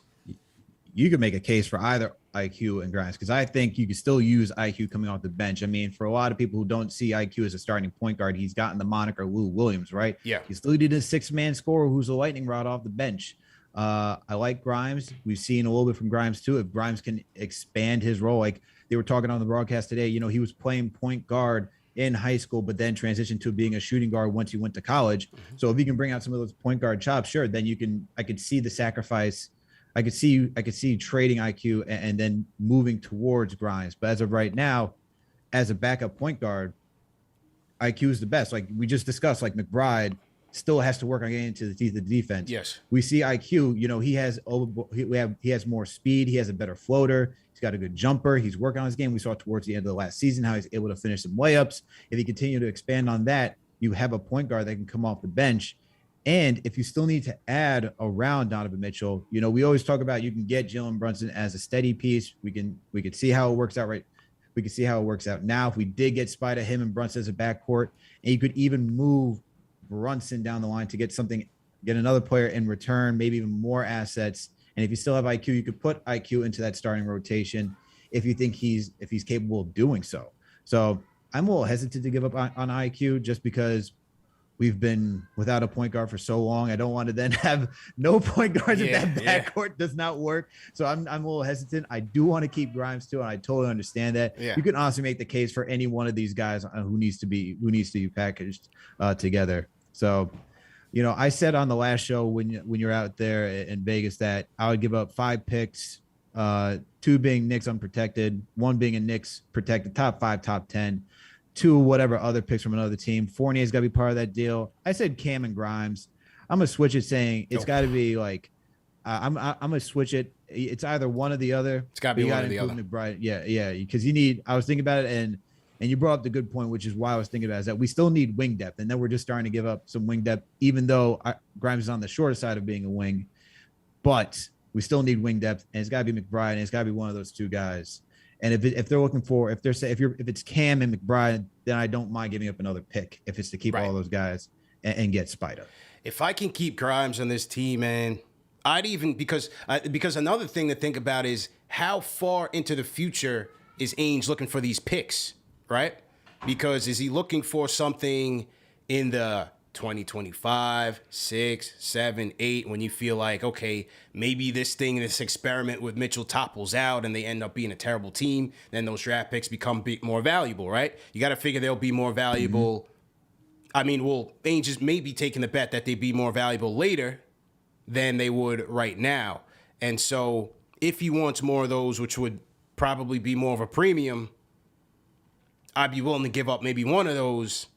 You could make a case for either IQ and Grimes because I think you could still use IQ coming off the bench. I mean, for a lot of people who don't see IQ as a starting point guard, he's gotten the moniker Lou Williams, right? Yeah. He's still needed a 6-man scorer who's a lightning rod off the bench. I like Grimes. We've seen a little bit from Grimes too. If Grimes can expand his role, like they were talking on the broadcast today, he was playing point guard in high school, but then transitioned to being a shooting guard once he went to college. Mm-hmm. So if he can bring out some of those point guard chops, sure, then I could see the sacrifice. I could see trading IQ and then moving towards Grimes. But as of right now, as a backup point guard, IQ is the best. Like we just discussed, like McBride still has to work on getting into the defense. Yes. We see IQ, he has more speed. He has a better floater. He's got a good jumper. He's working on his game. We saw towards the end of the last season how he's able to finish some layups. If he continue to expand on that, you have a point guard that can come off the bench. And if you still need to add around Donovan Mitchell, we always talk about you can get Jalen Brunson as a steady piece. We could see how it works out, right? We could see how it works out now. If we did get Spida, him and Brunson as a backcourt, and you could even move Brunson down the line to get another player in return, maybe even more assets. And if you still have IQ, you could put IQ into that starting rotation if you think he's capable of doing so. So I'm a little hesitant to give up on IQ just because we've been without a point guard for so long. I don't want to then have no point guards if that backcourt does not work. So I'm a little hesitant. I do want to keep Grimes too, and I totally understand that. Yeah. You can also make the case for any one of these guys who needs to be packaged together. So, I said on the last show when you're out there in Vegas that I would give up 5 picks, 2 being Knicks unprotected, 1 being a Knicks protected, top 5, top 10, 2 whatever other picks from another team. Fournier's got to be part of that deal. I said Cam and Grimes. I'm gonna switch it, saying it's got to be like I'm gonna switch it. It's either one or the other. It's got to be one or the other. McBride. Yeah, because you need. I was thinking about it, and And you brought up the good point, which is why I was thinking about is that we still need wing depth. And then we're just starting to give up some wing depth, even though Grimes is on the shorter side of being a wing. But we still need wing depth, and it's got to be McBride, and it's got to be one of those two guys. And if they're looking for, if it's Cam and McBride, then I don't mind giving up another pick if it's to keep all those guys and get Spida. If I can keep Grimes on this team, man, I'd even because another thing to think about is how far into the future is Ainge looking for these picks, right? Because is he looking for something in the 2025, 6, 7, 8, when you feel like, okay, maybe this experiment with Mitchell topples out and they end up being a terrible team, then those draft picks become more valuable, right? You got to figure they'll be more valuable. I mean, Ainge is maybe taking the bet that they'd be more valuable later than they would right now. And so if he wants more of those, which would probably be more of a premium, I'd be willing to give up maybe one of those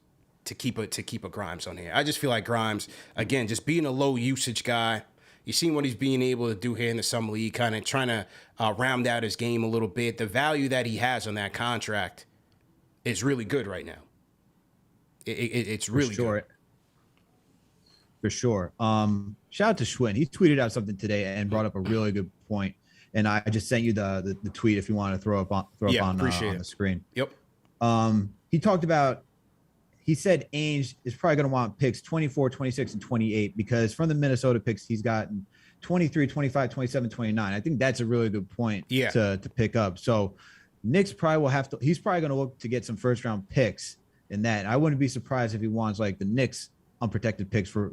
to keep a Grimes on here. I just feel like Grimes, again, just being a low usage guy. You've seen what he's being able to do here in the Summer League, kind of trying to round out his game a little bit. The value that he has on that contract is really good right now. It's really good. For sure. Shout out to Schwinn. He tweeted out something today and brought up a really good point. And I just sent you the tweet if you want to throw up on the screen. Yep. He talked about, he said Ainge is probably going to want picks 24, 26, and 28 because from the Minnesota picks, he's gotten 23, 25, 27, 29. I think that's a really good point to pick up. So Knicks probably will have to, he's probably going to look to get some first round picks in that. I wouldn't be surprised if he wants like the Knicks unprotected picks for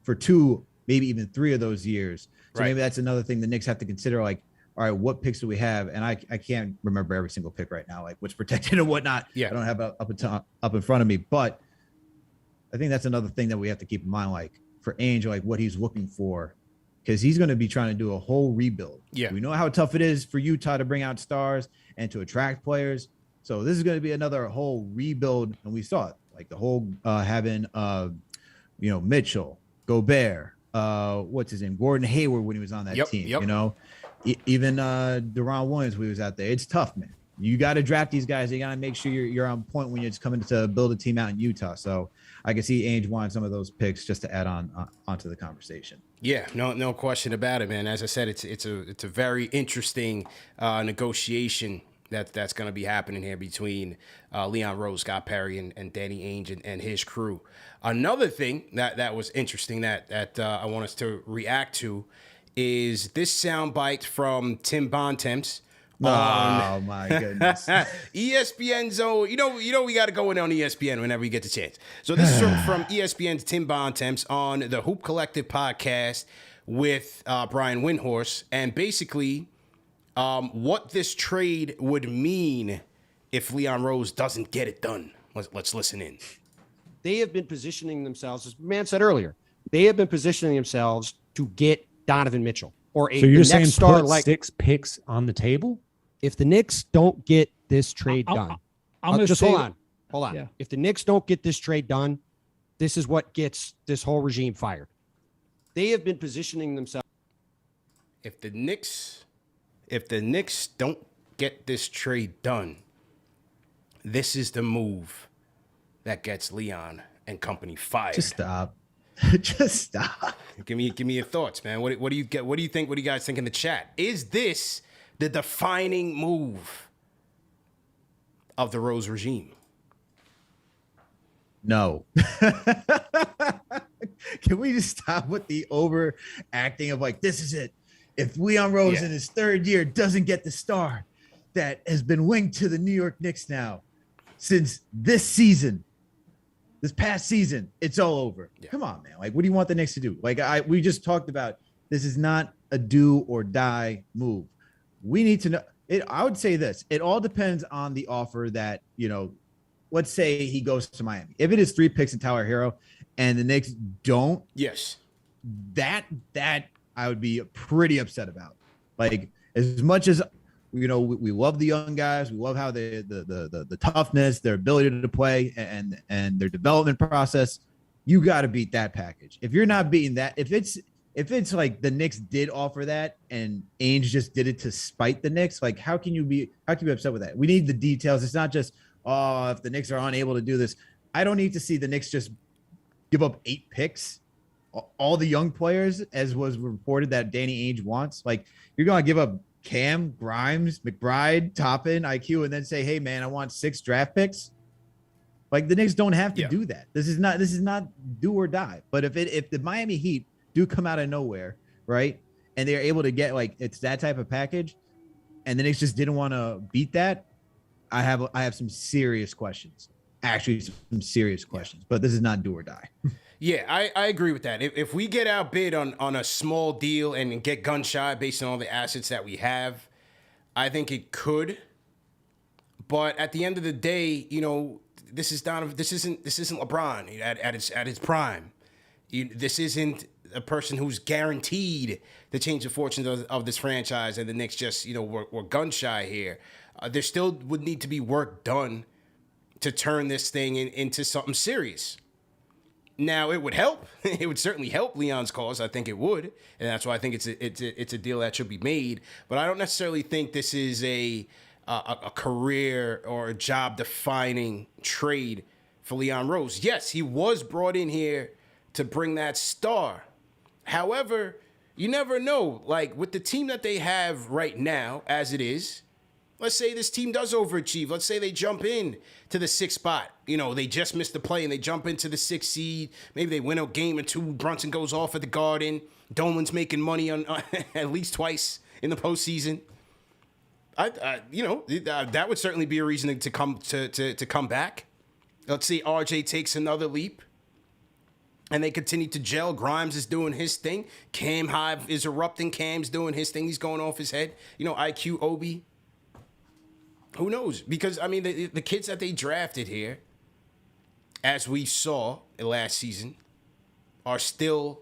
2, maybe even 3 of those years. So maybe that's another thing the Knicks have to consider. Like, all right, what picks do we have? And I can't remember every single pick right now, like what's protected and whatnot. Yeah, I don't have up in front of me, but I think that's another thing that we have to keep in mind, like for Ainge, like what he's looking for, because he's going to be trying to do a whole rebuild. Yeah, we know how tough it is for Utah to bring out stars and to attract players. So this is going to be another whole rebuild, and we saw it, like the whole having Mitchell, Gobert, what's his name, Gordon Hayward when he was on that team. You know, even Deron Williams when he was out there. It's tough, man. You got to draft these guys. You got to make sure you're on point when you're just coming to build a team out in Utah. So I can see Ainge wanting some of those picks just to add onto the conversation. Yeah, no question about it, man. As I said, it's a very interesting negotiation that's going to be happening here between Leon Rose, Scott Perry, and Danny Ainge and his crew. Another thing that was interesting that I want us to react to is this soundbite from Tim Bontemps. Oh my goodness! ESPN Zone. You know we got to go in on ESPN whenever we get the chance. So this is from ESPN's Tim Bontemps on the Hoop Collective podcast with Brian Windhorst, and basically what this trade would mean if Leon Rose doesn't get it done. Let's listen in. They have been positioning themselves, as Man said earlier, they have been positioning themselves to get Donovan Mitchell or so you're saying put 6 picks on the table? If the Knicks don't get this trade done, hold on. Yeah. If the Knicks don't get this trade done, this is what gets this whole regime fired. They have been positioning themselves. If the Knicks don't get this trade done, this is the move that gets Leon and company fired. Just stop. Just stop. Give me your thoughts, man. What do you get? What do you think? What do you guys think in the chat? Is this the defining move of the Rose regime? No. Can we just stop with the overacting of like, this is it? If Leon Rose in his 3rd year doesn't get the star that has been linked to the New York Knicks now since this past season, it's all over. Yeah. Come on, man. Like, what do you want the Knicks to do? Like, we just talked about, this is not a do or die move. We need to know it. I would say this, it all depends on the offer that, let's say he goes to Miami. If it is 3 picks and Tyler Hero and the Knicks don't, that I would be pretty upset about. Like, as much as we love the young guys, we love how the toughness, their ability to play, and their development process. You got to beat that package. If you're not beating that, if it's like the Knicks did offer that and Ainge just did it to spite the Knicks, like how can you be upset with that? We need the details. It's not just oh, if the Knicks are unable to do this, I don't need to see the Knicks just give up 8 picks, all the young players, as was reported that Danny Ainge wants. Like, you're going to give up Cam, Grimes, McBride, Toppin, IQ, and then say, hey, man, I want 6 draft picks. Like, the Knicks don't have to do that. This is not do or die. But if the Miami Heat do come out of nowhere, right, and they're able to get, like, it's that type of package, and the Knicks just didn't want to beat that, I have some serious questions. Actually, some serious questions. But this is not do or die. Yeah, I agree with that. If we get outbid on a small deal and get gun shy based on all the assets that we have, I think it could. But at the end of the day, you know, this isn't LeBron at his prime. This isn't a person who's guaranteed to change the fortunes of this franchise, and the Knicks just, you know, we're gun shy here. There still would need to be work done to turn this thing into something serious. Now, it would help. It would certainly help Leon's cause. I think it would, and that's why I think it's a deal that should be made. But I don't necessarily think this is a career or a job-defining trade for Leon Rose. Yes, he was brought in here to bring that star. However, you never know. Like, with the team that they have right now, as it is, let's say this team does overachieve. Let's say they jump in to the 6th spot. You know, they just missed the play and they jump into the 6th seed. Maybe they win a game or 2. Brunson goes off at the Garden. Dolan's making money on at least twice in the postseason. That would certainly be a reason to come back. Let's see, RJ takes another leap, and they continue to gel. Grimes is doing his thing. Cam Hive is erupting. Cam's doing his thing. He's going off his head. You know, IQ, Obi. Who knows? Because, I mean, the kids that they drafted here, as we saw last season, are still,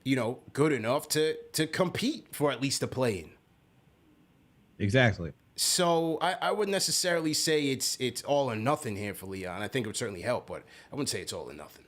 you know, good enough to compete for at least a play-in. Exactly. So I wouldn't necessarily say it's all or nothing here for Leon. I think it would certainly help, but I wouldn't say it's all or nothing.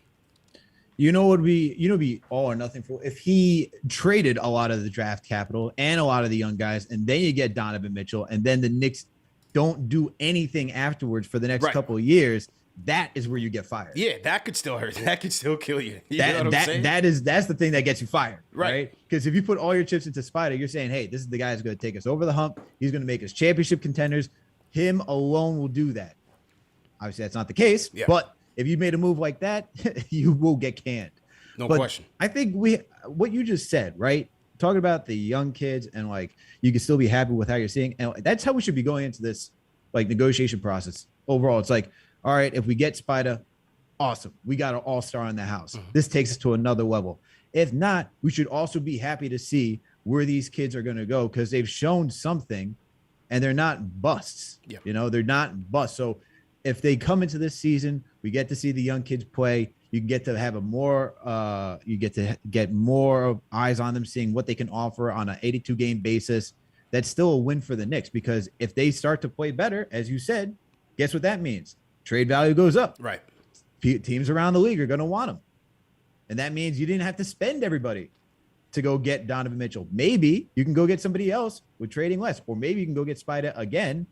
You know what would be all or nothing for if he traded a lot of the draft capital and a lot of the young guys, and then you get Donovan Mitchell, and then the Knicks don't do anything afterwards for the next couple of years. That is where you get fired. Yeah, that could still hurt. That could still kill you. You know what I'm saying? That's the thing that gets you fired, right? Because if you put all your chips into Spida, you're saying, hey, this is the guy who's going to take us over the hump. He's going to make us championship contenders. Him alone will do that. Obviously, that's not the case. Yeah. But if you made a move like that, you will get canned. No question. I think what you just said, right? Talking about the young kids and like you can still be happy with how you're seeing, and that's how we should be going into this like negotiation process overall. It's like, all right, if we get Spida, awesome, we got an all-star in the house. Mm-hmm. This takes us to another level. If not, we should also be happy to see where these kids are going to go because they've shown something, and they're not busts. Yeah. You know, they're not busts. So if they come into this season, we get to see the young kids play. You get to have you get to get more eyes on them, seeing what they can offer on an 82-game basis. That's still a win for the Knicks because if they start to play better, as you said, guess what that means? Trade value goes up. Right. Teams around the league are going to want them. And that means you didn't have to spend everybody to go get Donovan Mitchell. Maybe you can go get somebody else with trading less, or maybe you can go get Spida again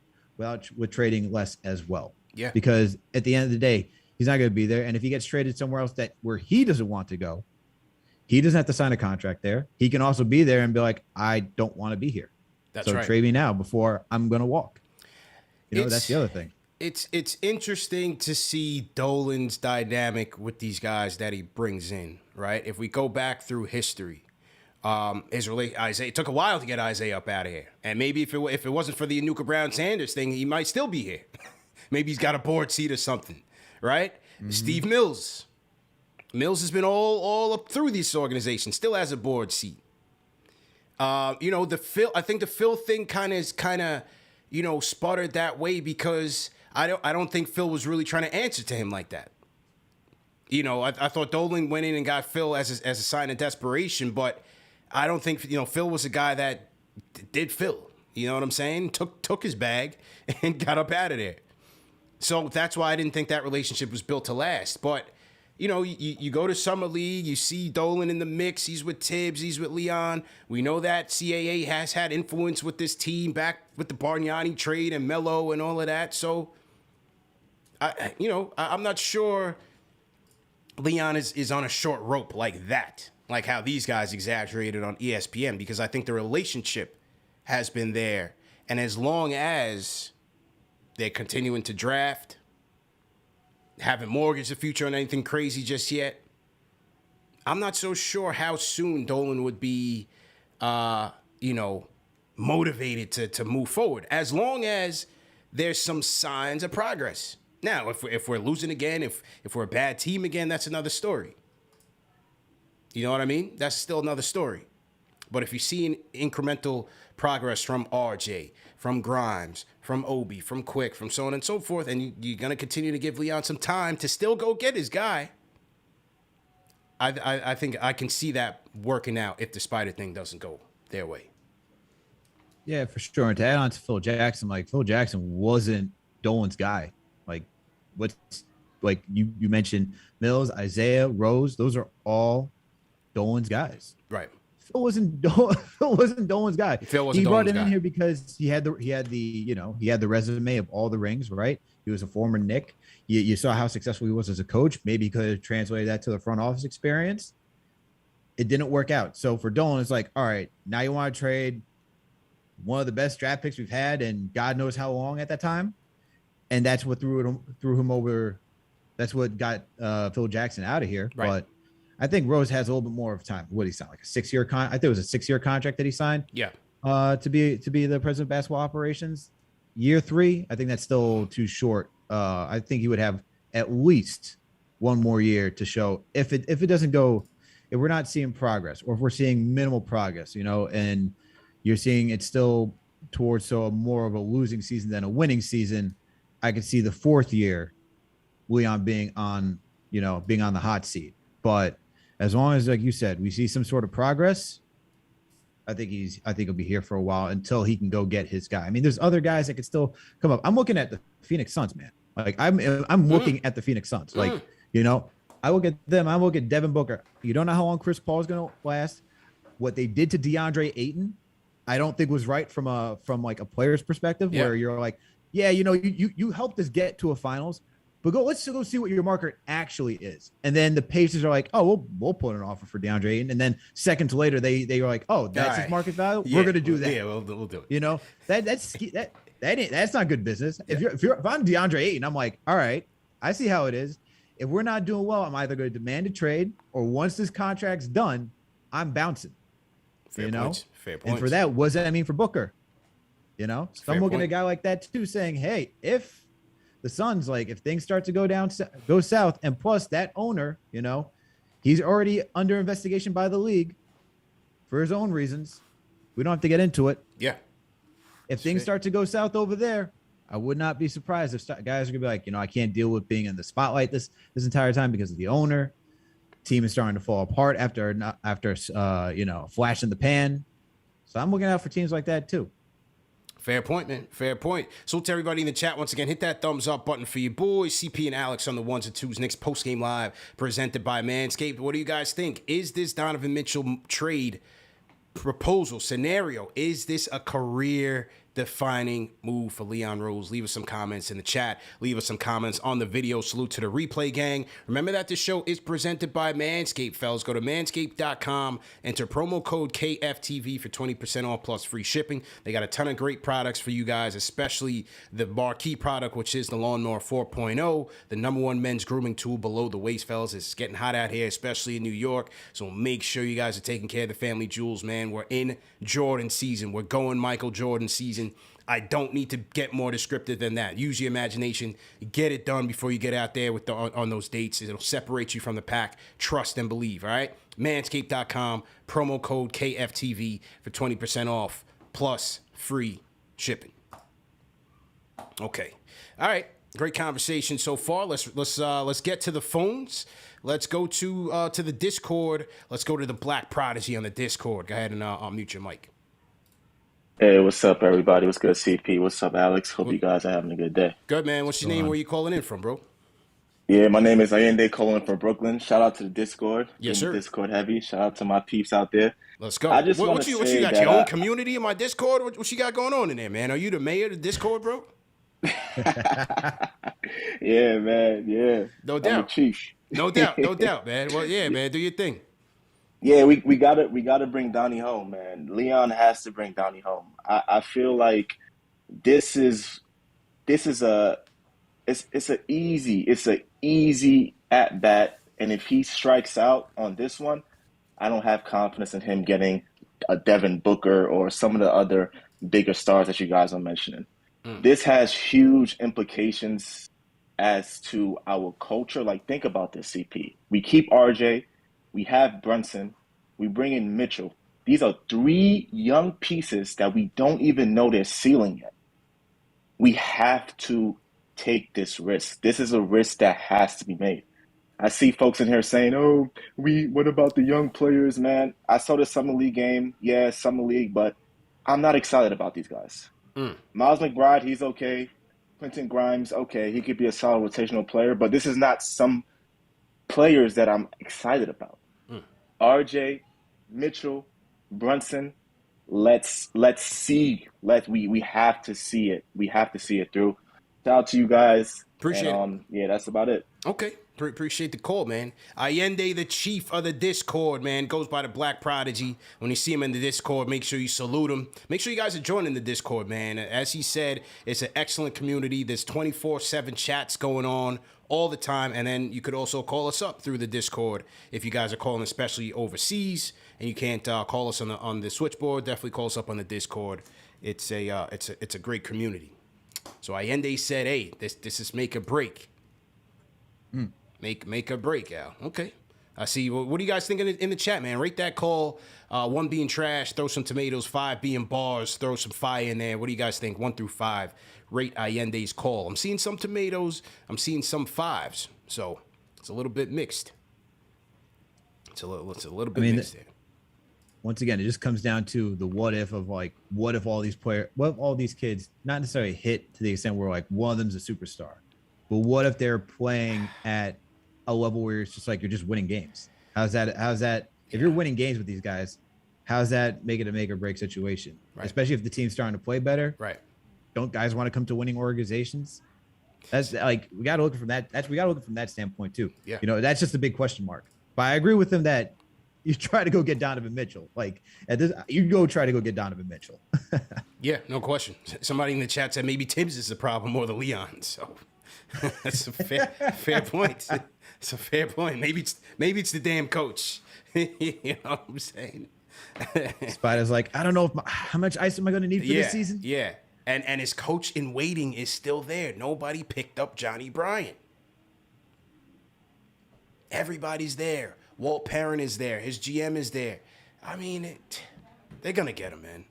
with trading less as well. Yeah. Because at the end of the day, he's not going to be there. And if he gets traded somewhere else where he doesn't want to go, he doesn't have to sign a contract there. He can also be there and be like, I don't want to be here. That's right. So trade me now before I'm going to walk. You know, that's the other thing. It's interesting to see Dolan's dynamic with these guys that he brings in, right? If we go back through history, Isaiah, it took a while to get Isaiah up out of here. And maybe if it wasn't for the Anuka Brown-Sanders thing, he might still be here. Maybe he's got a board seat or something, right? Mm-hmm. Steve Mills. Mills has been all up through this organization, still has a board seat. I think the Phil thing kind of sputtered that way because I don't think Phil was really trying to answer to him like that. You know, I thought Dolan went in and got Phil as a sign of desperation, but I don't think Phil was a guy that did Phil. You know what I'm saying? Took his bag and got up out of there. So that's why I didn't think that relationship was built to last. But you go to Summer League, you see Dolan in the mix. He's with Tibbs, he's with Leon. We know that CAA has had influence with this team back with the Bargnani trade and Melo and all of that. So, I'm not sure Leon is on a short rope like that, like how these guys exaggerated on ESPN, because I think the relationship has been there. And as long as they're continuing to draft, haven't mortgaged the future on anything crazy just yet, I'm not so sure how soon Dolan would be, motivated to move forward, as long as there's some signs of progress. Now, if we're losing again, if we're a bad team again, that's another story. You know what I mean? That's still another story. But if you're seeing incremental progress from RJ, from Grimes, from Obi, from Quick, from so on and so forth, and you're going to continue to give Leon some time to still go get his guy, I think I can see that working out if the Spida thing doesn't go their way. Yeah, for sure. And to add on to Phil Jackson, Phil Jackson wasn't Dolan's guy. You mentioned Mills, Isaiah, Rose, those are all Dolan's guys. Right. Phil wasn't Dolan's guy. He brought him in here because he had the resume of all the rings, right? He was a former Knick. You saw how successful he was as a coach. Maybe he could have translated that to the front office experience. It didn't work out. So for Dolan, it's like, all right, now you want to trade one of the best draft picks we've had, and God knows how long at that time. And that's what threw him over. That's what got Phil Jackson out of here. Right. But I think Rose has a little bit more of time. What did he sign? Like a 6-year I think it was a 6-year contract that he signed. Yeah. To be the president of basketball operations. Year 3, I think that's still too short. I think he would have at least one more year to show if it doesn't go, if we're not seeing progress, or if we're seeing minimal progress, and you're seeing it's still towards more of a losing season than a winning season. I could see the 4th year Leon being on the hot seat. But as long as, like you said, we see some sort of progress, I think he'll be here for a while until he can go get his guy. I mean, there's other guys that could still come up. I'm looking at the Phoenix Suns, man. I'm looking at the Phoenix Suns. I look at them. I look at Devin Booker. You don't know how long Chris Paul is going to last. What they did to DeAndre Ayton, I don't think was right from a player's perspective, where you're like, yeah, you helped us get to a finals, but let's go see what your market actually is. And then the Pacers are like, oh, we'll put an offer for DeAndre Ayton. And then seconds later, they were like, oh, that's his market value. We're going to do that. Yeah, we'll do it. That's not good business. Yeah. If I'm DeAndre Ayton, I'm like, all right, I see how it is. If we're not doing well, I'm either going to demand a trade, or once this contract's done, I'm bouncing. Fair point. And for that, what does that mean for Booker? So I'm looking at a guy like that too, saying, hey, if the Suns, if things start to go south, and plus that owner, he's already under investigation by the league for his own reasons. We don't have to get into it. Yeah. If things start to go south over there, I would not be surprised if guys are gonna be like, I can't deal with being in the spotlight this entire time because of the owner. Team is starting to fall apart after flash in the pan. So I'm looking out for teams like that too. Fair point, man. Fair point. So to everybody in the chat, once again, hit that thumbs up button for your boys, CP and Alex on the 1s and 2s. Knicks postgame live presented by Manscaped. What do you guys think? Is this Donovan Mitchell trade proposal scenario, is this a career-defining move for Leon Rose? Leave us some comments in the chat. Leave us some comments on the video. Salute to the replay gang. Remember that this show is presented by Manscaped, fellas. Go to manscaped.com, enter promo code KFTV for 20% off plus free shipping. They got a ton of great products for you guys, especially the marquee product, which is the Lawnmower 4.0, the #1 men's grooming tool below the waist, fellas. It's getting hot out here, especially in New York, so make sure you guys are taking care of the family jewels, man. We're in Jordan season. We're going Michael Jordan season. I don't need to get more descriptive than that. Use your imagination. Get it done before you get out there with on those dates. It'll separate you from the pack. Trust and believe, all right? Manscaped.com, promo code KFTV for 20% off plus free shipping. Okay. All right. Great conversation so far. Let's get to the phones. Let's go to the Discord. Let's go to DaBlackProdigy on the Discord. Go ahead and unmute your mic. Hey, what's up, everybody? What's good, CP? What's up, Alex? Hope you guys are having a good day. Good, man. What's your name? Where you calling in from, bro? Yeah, my name is Allende, calling from Brooklyn. Shout out to the Discord. Yes, sir. Discord heavy. Shout out to my peeps out there. Let's go. I just what you got? Your own community in my Discord? What you got going on in there, man? Are you the mayor of the Discord, bro? Yeah, man. Yeah. No I'm the doubt. chief. No doubt. No doubt, man. Well, yeah, man. Do your thing. Yeah, we gotta bring Donnie home, man. Leon has to bring Donnie home. I feel like this is this is a it's a easy at bat, and if he strikes out on this one, I don't have confidence in him getting a Devin Booker or some of the other bigger stars that you guys are mentioning. This has huge implications as to our culture. Like, think about this, CP. We keep RJ, we have Brunson, we bring in Mitchell. These are three young pieces that we don't even know their ceiling yet. We have to take this risk. This is a risk that has to be made. I see folks in here saying, "Oh, what about the young players, man?" I saw the summer league game. Yeah, summer league, but I'm not excited about these guys. Miles McBride, he's okay. Quentin Grimes, okay, he could be a solid rotational player, but this is not some players that I'm excited about. RJ, Mitchell, Brunson, let's see. We have to see it. We have to see it through. Shout out to you guys. Appreciate it. Yeah, that's about it. Okay. Appreciate the call, man. Allende, the chief of the Discord, man, goes by the DaBlackProdigy. When you see him in the Discord, make sure you salute him. Make sure you guys are joining the Discord, man. As he said, it's an excellent community. There's 24/7 chats going on all the time. And then you could also call us up through the Discord if you guys are calling, especially overseas, and you can't call us on the switchboard. Definitely call us up on the Discord. It's a great community. So Allende said, "Hey, this is make or break." Make or break, Al. Okay. I see. What do you guys think in the chat, man? Rate that call. 1 being trash, throw some tomatoes. 5 being bars, throw some fire in there. What do you guys think? 1 through 5. Rate Allende's call. I'm seeing some tomatoes. I'm seeing some 5s. So it's a little bit mixed. It's a little bit mixed there. Once again, it just comes down to the what if of like, what if all these kids not necessarily hit to the extent where like one of them's a superstar, but what if they're playing at a level where it's just like you're just winning games? How's that? If you're winning games with these guys, how's that make it a make or break situation? Right. Especially if the team's starting to play better. Right. Don't guys want to come to winning organizations? That's like we got to look from that. We got to look from that standpoint too. Yeah. That's just a big question mark. But I agree with him that you try to go get Donovan Mitchell. Like you go try to go get Donovan Mitchell. Yeah, no question. Somebody in the chat said maybe Tibbs is the problem more than Leon. So that's a fair point. It's a fair point. Maybe it's the damn coach. You know what I'm saying? Spida's like, I don't know how much ice am I going to need for this season? Yeah. And his coach in waiting is still there. Nobody picked up Johnny Bryant. Everybody's there. Walt Perrin is there. His GM is there. I mean, they're going to get him, man.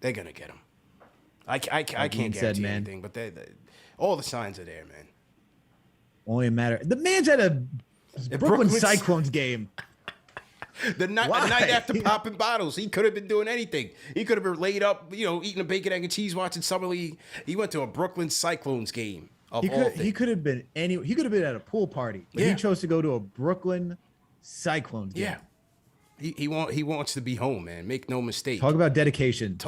They're going to get him. I can't guarantee anything, but all the signs are there, man. Only a matter. The man's at a Brooklyn Cyclones game. The night after popping bottles, he could have been doing anything. He could have been laid up, eating a bacon, egg, and cheese, watching Summer League. He went to a Brooklyn Cyclones game. He could have been He could have been at a pool party, but he chose to go to a Brooklyn Cyclones game. Yeah, he wants to be home, man. Make no mistake. Talk about dedication.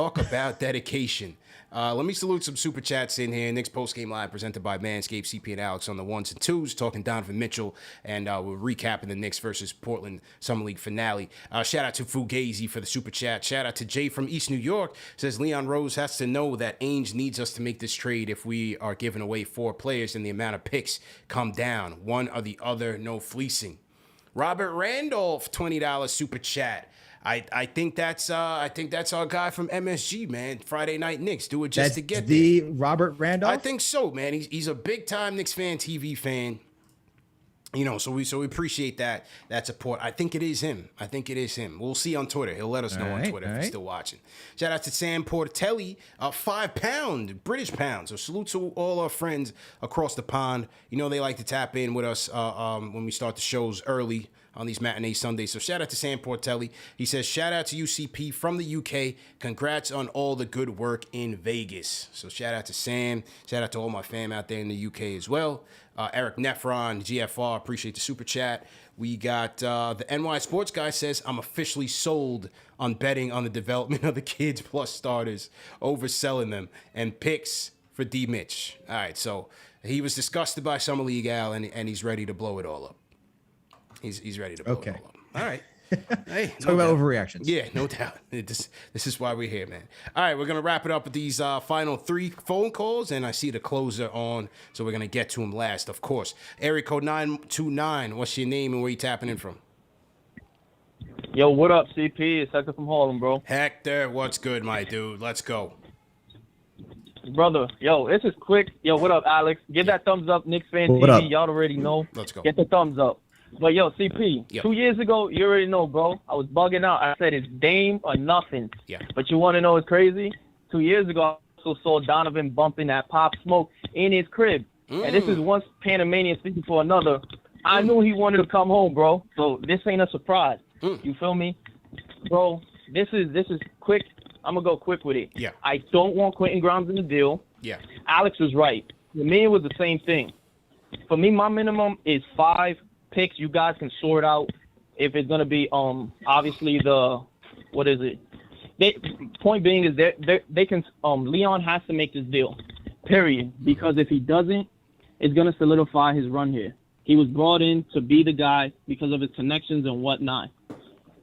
Let me salute some super chats in here. Knicks postgame live presented by Manscaped, CP and Alex on the 1s and 2s, talking Donovan Mitchell, and we're recapping the Knicks versus Portland Summer League finale. Shout out to Fugazi for the super chat. Shout out to Jay from East New York. Says Leon Rose has to know that Ainge needs us to make this trade if we are giving away 4 players and the amount of picks come down. One or the other, no fleecing. Robert Randolph, $20 super chat. I think that's our guy from MSG, man. Friday Night Knicks. Do it just to get the there. Robert Randolph? I think so, man. He's a big time KnicksFanTV fan. So we appreciate that support. I think it is him. We'll see on Twitter. He'll let us know on Twitter if he's still watching. Shout out to Sam Portelli, £5 British pound. So salute to all our friends across the pond. They like to tap in with us when we start the shows early on these matinee Sundays. So shout out to Sam Portelli. He says, shout out to UCP from the UK. Congrats on all the good work in Vegas. So shout out to Sam. Shout out to all my fam out there in the UK as well. Eric Nephron, GFR, appreciate the super chat. We got the NY Sports guy says, I'm officially sold on betting on the development of the kids plus starters, overselling them, and picks for D. Mitch. All right, so he was disgusted by Summer League Al, and he's ready to blow it all up. He's ready to blow it all up. All right. Hey, talk about overreactions. Yeah, no doubt. This is why we're here, man. All right, we're going to wrap it up with these final 3 phone calls, and I see the closer on, so we're going to get to him last, of course. Area code 929, what's your name and where you tapping in from? Yo, what up, CP? It's Hector from Harlem, bro. Hector, what's good, my dude? Let's go. Brother, yo, this is quick. Yo, what up, Alex? Give that thumbs up, KnicksFanTV. Y'all already know. Let's go. Get the thumbs up. But, yo, CP, Yep. 2 years ago, you already know, bro. I was bugging out. I said it's Dame or nothing. Yeah. But you want to know what's crazy? 2 years ago, I also saw Donovan bumping that Pop Smoke in his crib. And this is one Panamanian speaking for another. I knew he wanted to come home, bro. So this ain't a surprise. You feel me? Bro, this is quick. I'm going to go quick with it. Yeah. I don't want Quentin Grimes in the deal. Yeah. Alex was right. For me, it was the same thing. For me, my minimum is 5 picks. You guys can sort out if it's going to be obviously what is it? Point being is they can Leon has to make this deal, period, because if he doesn't, it's going to solidify his run here. He was brought in to be the guy because of his connections and whatnot.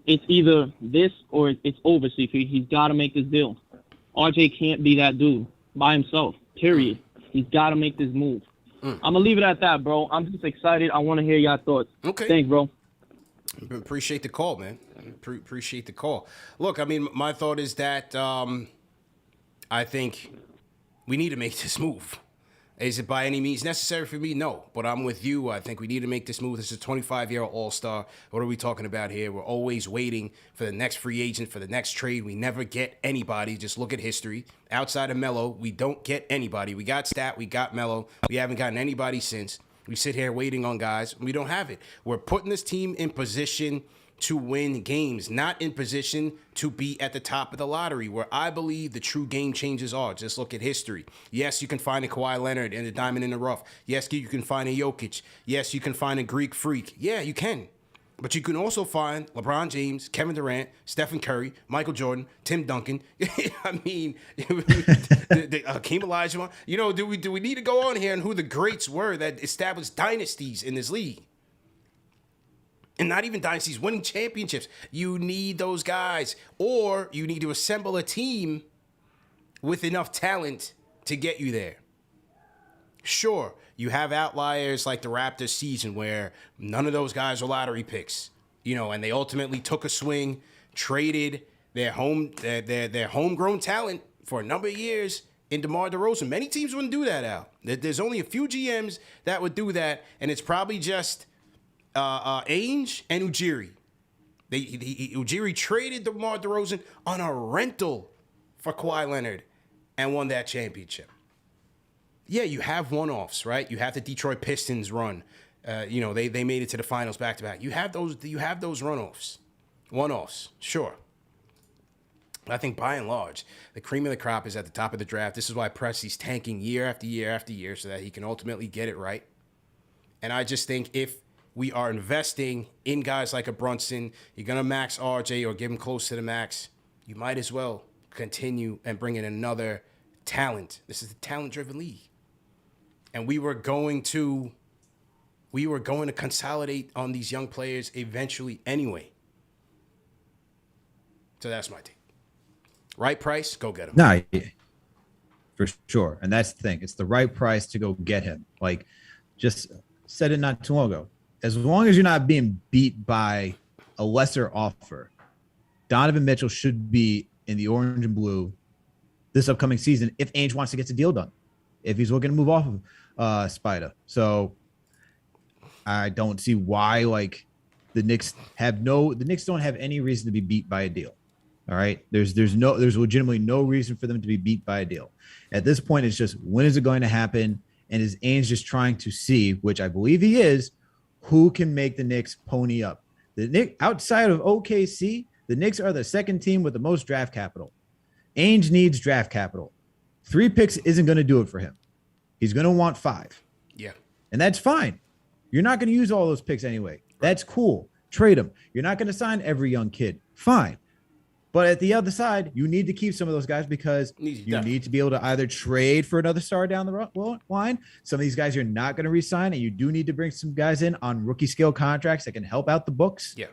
It's either this or it's over, CP. He's got to make this deal. RJ can't be that dude by himself, period. He's got to make this move. I'm going to leave it at that, bro. I'm just excited. I want to hear your thoughts. Okay. Thanks, bro. Appreciate the call, man. Appreciate the call. Look, I mean, my thought is that I think we need to make this move. Is it by any means necessary for me? No, but I'm with you. I think we need to make this move. This is a 25-year-old all-star. What are we talking about here? We're always waiting for the next free agent, for the next trade. We never get anybody. Just look at history. Outside of Melo, we don't get anybody. We got Stat, we got Melo. We haven't gotten anybody since. We sit here waiting on guys. We don't have it. We're putting this team in position to win games, not in position to be at the top of the lottery, where I believe the true game changers are. Just look at history. Yes, you can find a Kawhi Leonard and a diamond in the rough. Yes, you can find a Jokic. Yes, you can find a Greek freak. Yeah, you can. But you can also find LeBron James, Kevin Durant, Stephen Curry, Michael Jordan, Tim Duncan. I mean, Hakeem Olajuwon. You know, do we need to go on here and who the greats were that established dynasties in this league? And not even dynasties, winning championships. You need those guys. Or you need to assemble a team with enough talent to get you there. Sure, you have outliers like the Raptors season where none of those guys are lottery picks. You know, and they ultimately took a swing, traded their homegrown talent for a number of years in DeMar DeRozan. Many teams wouldn't do that, Al. There's only a few GMs that would do that, and it's probably just Ainge and Ujiri. Ujiri traded DeMar DeRozan on a rental for Kawhi Leonard and won that championship. Yeah, you have one-offs, right? You have the Detroit Pistons run. They made it to the finals back-to-back. You have those one-offs, sure. But I think by and large, the cream of the crop is at the top of the draft. This is why Presti's tanking year after year after year so that he can ultimately get it right. And I just think if we are investing in guys like a Brunson, you're going to max RJ or give him close to the max, you might as well continue and bring in another talent. This is a talent-driven league. And we were going to consolidate on these young players eventually anyway. So that's my take. Right price, go get him. Nah, yeah, for sure. And that's the thing. It's the right price to go get him. Like, just said it not too long ago. As long as you're not being beat by a lesser offer, Donovan Mitchell should be in the orange and blue this upcoming season if Ainge wants to get the deal done, if he's looking to move off of Spida. So I don't see why the Knicks don't have any reason to be beat by a deal. All right. There's legitimately no reason for them to be beat by a deal. At this point, it's just, when is it going to happen? And is Ainge just trying to see, which I believe he is, who can make the Knicks pony up? The Knicks, outside of OKC, the Knicks are the second team with the most draft capital. Ainge needs draft capital. 3 picks isn't going to do it for him. He's going to want 5. Yeah. And that's fine. You're not going to use all those picks anyway. That's cool. Trade them. You're not going to sign every young kid. Fine. But at the other side, you need to keep some of those guys because you need to be able to either trade for another star down the line. Some of these guys you're not going to re-sign, and you do need to bring some guys in on rookie scale contracts that can help out the books. Yeah.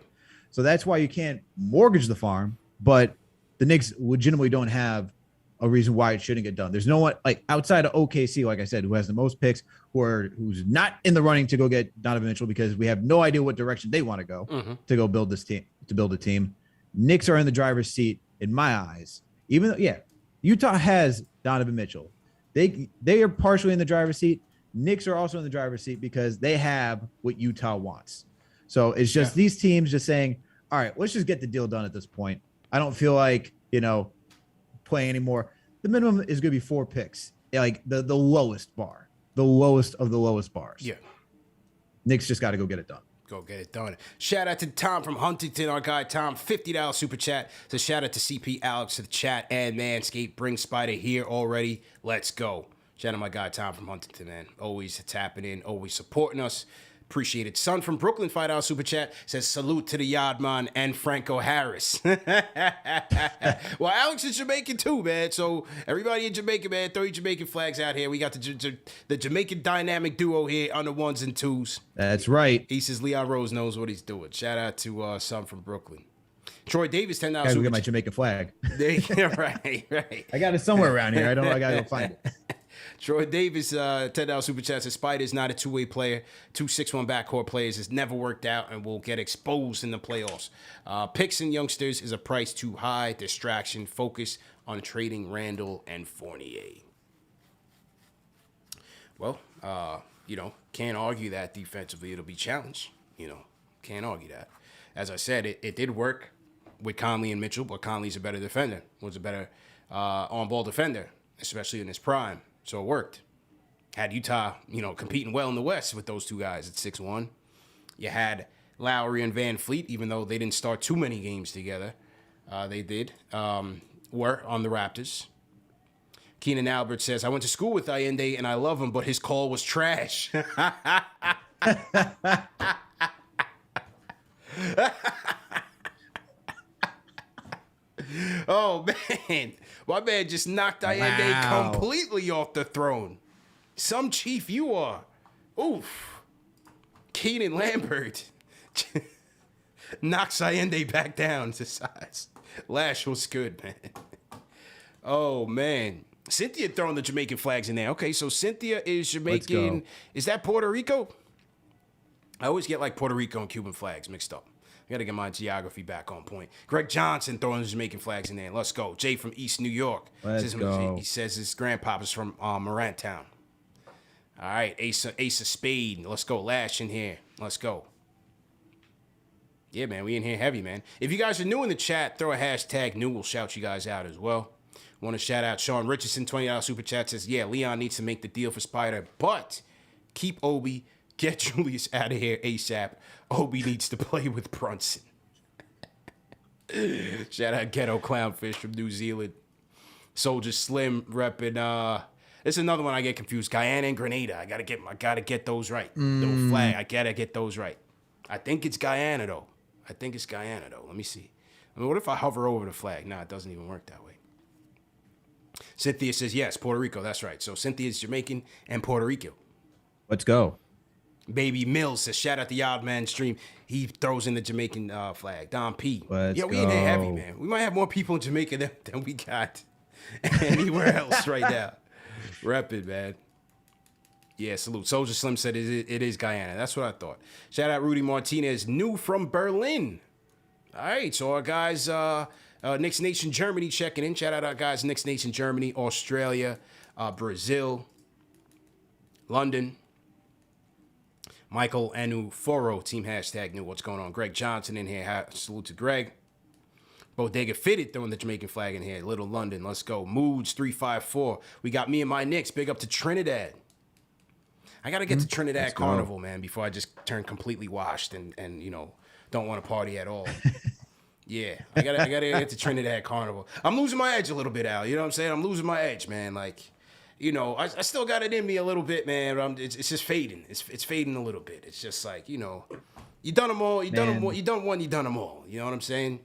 So that's why you can't mortgage the farm, but the Knicks legitimately don't have a reason why it shouldn't get done. There's no one like outside of OKC, like I said, who has the most picks, who's not in the running to go get Donovan Mitchell because we have no idea what direction they want to go to go build this team, to build a team. Knicks are in the driver's seat in my eyes. Even though, Utah has Donovan Mitchell. They are partially in the driver's seat. Knicks are also in the driver's seat because they have what Utah wants. So it's just these teams just saying, all right, let's just get the deal done at this point. I don't feel like, playing anymore. The minimum is going to be 4 picks, like the lowest bar, the lowest of the lowest bars. Yeah. Knicks just got to go get it done. Go get it done. Shout out to Tom from Huntington, our guy Tom, $50 super chat. So shout out to CP Alex to the chat and Manscaped. Bring Spida here already. Let's go. Shout out to my guy Tom from Huntington, man. Always tapping in, always supporting us. Appreciate it. Son from Brooklyn, $5 super chat, says salute to the Yardman and Franco Harris. Well, Alex is Jamaican too, man. So everybody in Jamaica, man, throw your Jamaican flags out here. We got the Jamaican dynamic duo here on the 1s and 2s. That's right. He says Leon Rose knows what he's doing. Shout out to Son from Brooklyn. Troy Davis, $10 I gotta get my Jamaican flag. right. I got it somewhere around here. I gotta go find it. Troy Davis, $10 super chat says Spida is not a two-way player. 2 6-1 backcourt players has never worked out and will get exposed in the playoffs. Picks and youngsters is a price too high. Distraction. Focus on trading Randall and Fournier. Well, can't argue that defensively it'll be challenged. Can't argue that. As I said, it did work with Conley and Mitchell, but Conley's a better defender. Was a better on-ball defender, especially in his prime. So it worked. Had Utah, competing well in the West with those two guys at 6'1". You had Lowry and Van Fleet, even though they didn't start too many games together. They did. Were on the Raptors. Keenan Albert says, I went to school with Allende and I love him, but his call was trash. Oh, man. My man just knocked Allende completely off the throne. Some chief you are. Oof. Keenan Lambert knocks Allende back down to size. Lash was good, man. Oh, man. Cynthia throwing the Jamaican flags in there. Okay, so Cynthia is Jamaican. Is that Puerto Rico? I always get like Puerto Rico and Cuban flags mixed up. I got to get my geography back on point. Greg Johnson throwing the Jamaican flags in there. Let's go. Jay from East New York. Let's go. He says his grandpapa's from Morant Town. All right. Ace of Spade. Let's go. Lash in here. Let's go. Yeah, man. We in here heavy, man. If you guys are new in the chat, throw a hashtag new. We'll shout you guys out as well. Want to shout out Sean Richardson, $20 super chat, says, yeah, Leon needs to make the deal for Spida, but keep Obi. Get Julius out of here ASAP. Obi needs to play with Brunson. Shout out Ghetto Clownfish from New Zealand. Soldier Slim repping. This is another one I get confused. Guyana and Grenada. I gotta get those right. No flag. I gotta get those right. I think it's Guyana though. Let me see. I mean, what if I hover over the flag? Nah, it doesn't even work that way. Cynthia says yes, Puerto Rico. That's right. So Cynthia's Jamaican and Puerto Rico. Let's go. Baby Mills says, shout out the Odd Man stream. He throws in the Jamaican flag. Don P. Let's we in there heavy, man. We might have more people in Jamaica than we got anywhere else right now. Rep it, man. Yeah, salute. Soldier Slim said it is Guyana. That's what I thought. Shout out Rudy Martinez, new from Berlin. All right, so our guys, Knicks Nation Germany checking in. Shout out our guys, Knicks Nation Germany, Australia, Brazil, London. Michael Anuforo, team hashtag new. What's going on? Greg Johnson in here. Salute to Greg. Bodega Fitted throwing the Jamaican flag in here. Little London. Let's go. Moods 354. We got me and my Knicks. Big up to Trinidad. I got to get to Trinidad Carnival, man, before I just turn completely washed and don't want to party at all. Yeah, I gotta get to Trinidad Carnival. I'm losing my edge a little bit, Al. You know what I'm saying? I'm losing my edge, man. Like, I still got it in me a little bit, man. But it's just fading. It's fading a little bit. It's just like, you done them all. You done one. You done them all. You know what I'm saying?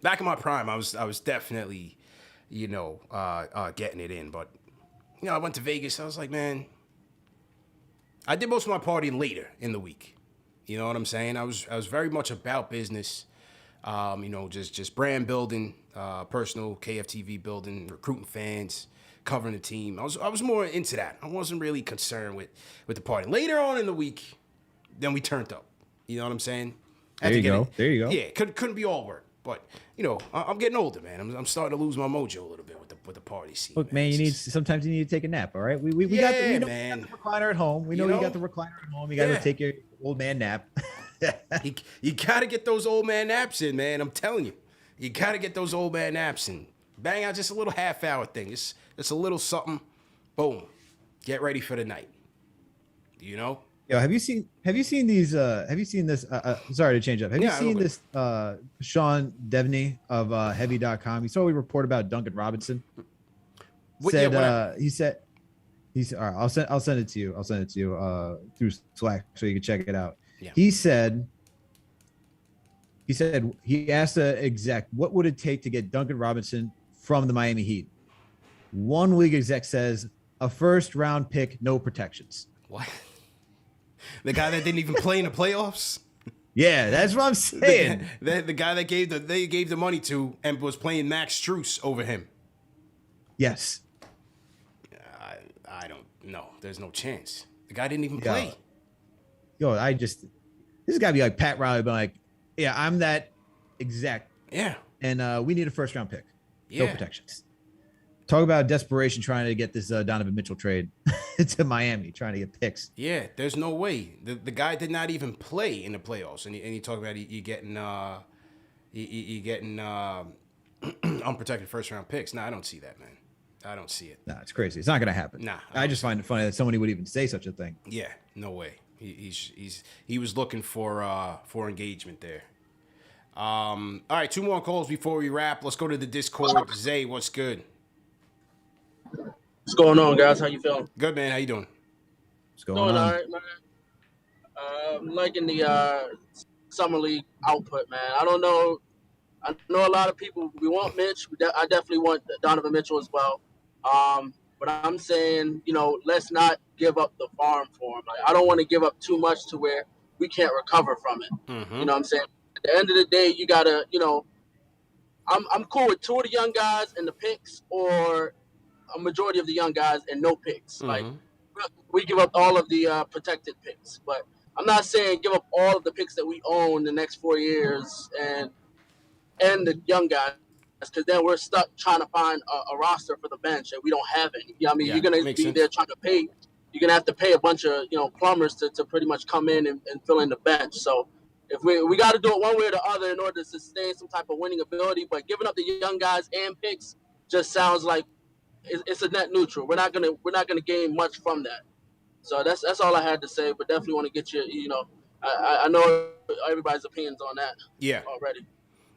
back in my prime, I was definitely, getting it in. But, I went to Vegas. I was like, man, I did most of my partying later in the week. You know what I'm saying? I was very much about business, just brand building, personal KFTV building, recruiting fans, covering the team. I was more into that. I wasn't really concerned with the party. Later on in the week, then we turned up. You know what I'm saying? There you go. Yeah, couldn't be all work. But, I'm getting older, man. I'm starting to lose my mojo a little bit with the party scene. Look, man, sometimes you need to take a nap, all right? We got the recliner at home. We know you got the recliner at home. You got to take your old man nap. you got to get those old man naps in, man. I'm telling you. You got to get those old man naps in. Bang out just a little half-hour thing. It's a little something. Boom. Get ready for the night. Yo, have you seen these? Have you seen this? Sorry to change up. Have you seen this? Sean Devney of Heavy.com. He saw we report about Duncan Robinson. He said. All right, I'll send it to you. I'll send it to you through Slack so you can check it out. Yeah. He said he asked the exec, what would it take to get Duncan Robinson from the Miami Heat? One league exec says a first round pick, no protections. What? The guy that didn't even play in the playoffs? Yeah, that's what I'm saying. The guy that they gave the money to and was playing Max Strus over him. Yes. I don't know. There's no chance. The guy didn't even play. This has got to be like Pat Riley, but like, yeah, I'm that exec. Yeah. And we need a first round pick. No protections. Talk about desperation trying to get this Donovan Mitchell trade to Miami, trying to get picks. Yeah, there's no way. The guy did not even play in the playoffs, and you talk about you getting unprotected first round picks. No, I don't see that, man. I don't see it. Nah, it's crazy. It's not gonna happen. Nah, I just find it funny that somebody would even say such a thing. Yeah, no way. He was looking for engagement there. All right, 2 more calls before we wrap. Let's go to the Discord. Zay, what's good? What's going on, guys? How you feeling? Good, man. How you doing? What's going on? All right, man. I'm liking the summer league output, man. I don't know. I know a lot of people. We want Mitch. I definitely want Donovan Mitchell as well. But I'm saying, let's not give up the farm for him. Like, I don't want to give up too much to where we can't recover from it. Mm-hmm. You know what I'm saying? At the end of the day, you gotta, I'm cool with 2 of the young guys and the picks, or a majority of the young guys and no picks. Mm-hmm. Like, we give up all of the protected picks, but I'm not saying give up all of the picks that we own the next 4 years and the young guys, because then we're stuck trying to find a roster for the bench and we don't have any. You're going to be there trying to pay. You're going to have to pay a bunch of plumbers to pretty much come in and fill in the bench. So if we got to do it one way or the other in order to sustain some type of winning ability, but giving up the young guys and picks just sounds like it's a net neutral. We're not gonna gain much from that. So that's all I had to say. But definitely want to get you. I know everybody's opinions on that. Yeah. Already.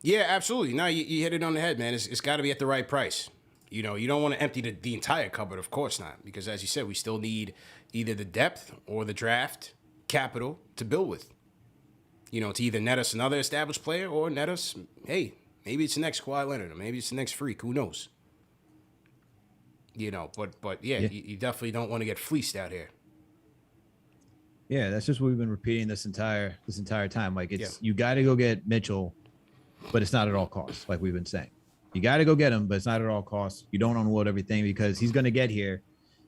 Yeah, absolutely. No, you hit it on the head, man. It's got to be at the right price. You don't want to empty the entire cupboard, of course not, because as you said, we still need either the depth or the draft capital to build with. To either net us another established player or net us, hey, maybe it's the next Kawhi Leonard or maybe it's the next freak. Who knows? But yeah. You definitely don't want to get fleeced out here. Yeah, that's just what we've been repeating this entire time. Like you got to go get Mitchell, but it's not at all costs. Like we've been saying, you got to go get him, but it's not at all costs. You don't unload everything because he's going to get here.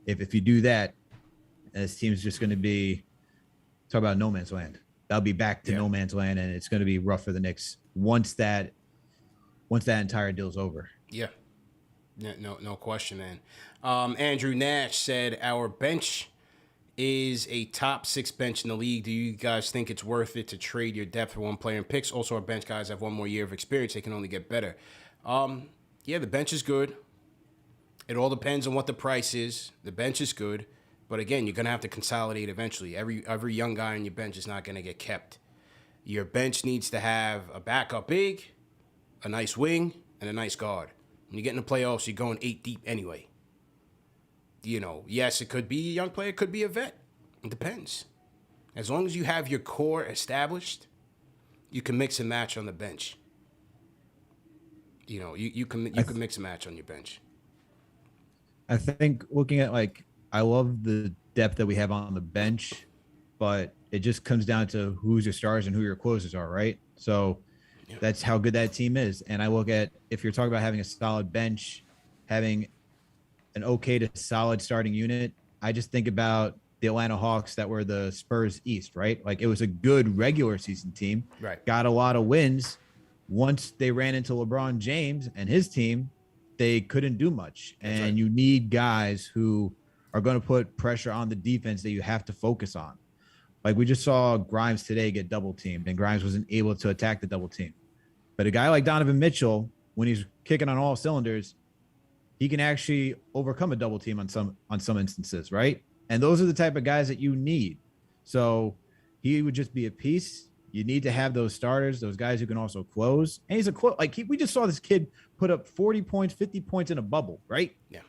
If you do that, this team's just going to be talk about no man's land. That'll be back to no man's land, and it's going to be rough for the Knicks once that entire deal's over. Yeah. No question, man. Andrew Nash said our bench is a top 6 bench in the league. Do you guys think it's worth it to trade your depth for one player and picks? Also, our bench guys have 1 more year of experience. They can only get better. The bench is good. It all depends on what the price is. The bench is good. But again, you're going to have to consolidate eventually. Every young guy on your bench is not going to get kept. Your bench needs to have a backup big, a nice wing, and a nice guard. When you get in the playoffs, you're going 8 deep anyway. Yes, it could be a young player, it could be a vet. It depends. As long as you have your core established, you can mix and match on the bench. you can mix and match on your bench. I think looking at I love the depth that we have on the bench, but it just comes down to who's your stars and who your closers are, right? So that's how good that team is. And I look at, if you're talking about having a solid bench, having an okay to solid starting unit, I just think about the Atlanta Hawks that were the Spurs East, right? It was a good regular season team, right? Got a lot of wins. Once they ran into LeBron James and his team, they couldn't do much. That's and right. You need guys who are going to put pressure on the defense that you have to focus on. We just saw Grimes today get double teamed, and Grimes wasn't able to attack the double team. But a guy like Donovan Mitchell, when he's kicking on all cylinders, he can actually overcome a double team on some instances, right? And those are the type of guys that you need. So he would just be a piece. You need to have those starters, those guys who can also close. And he's we just saw this kid put up 40 points, 50 points in a bubble, right? Yeah.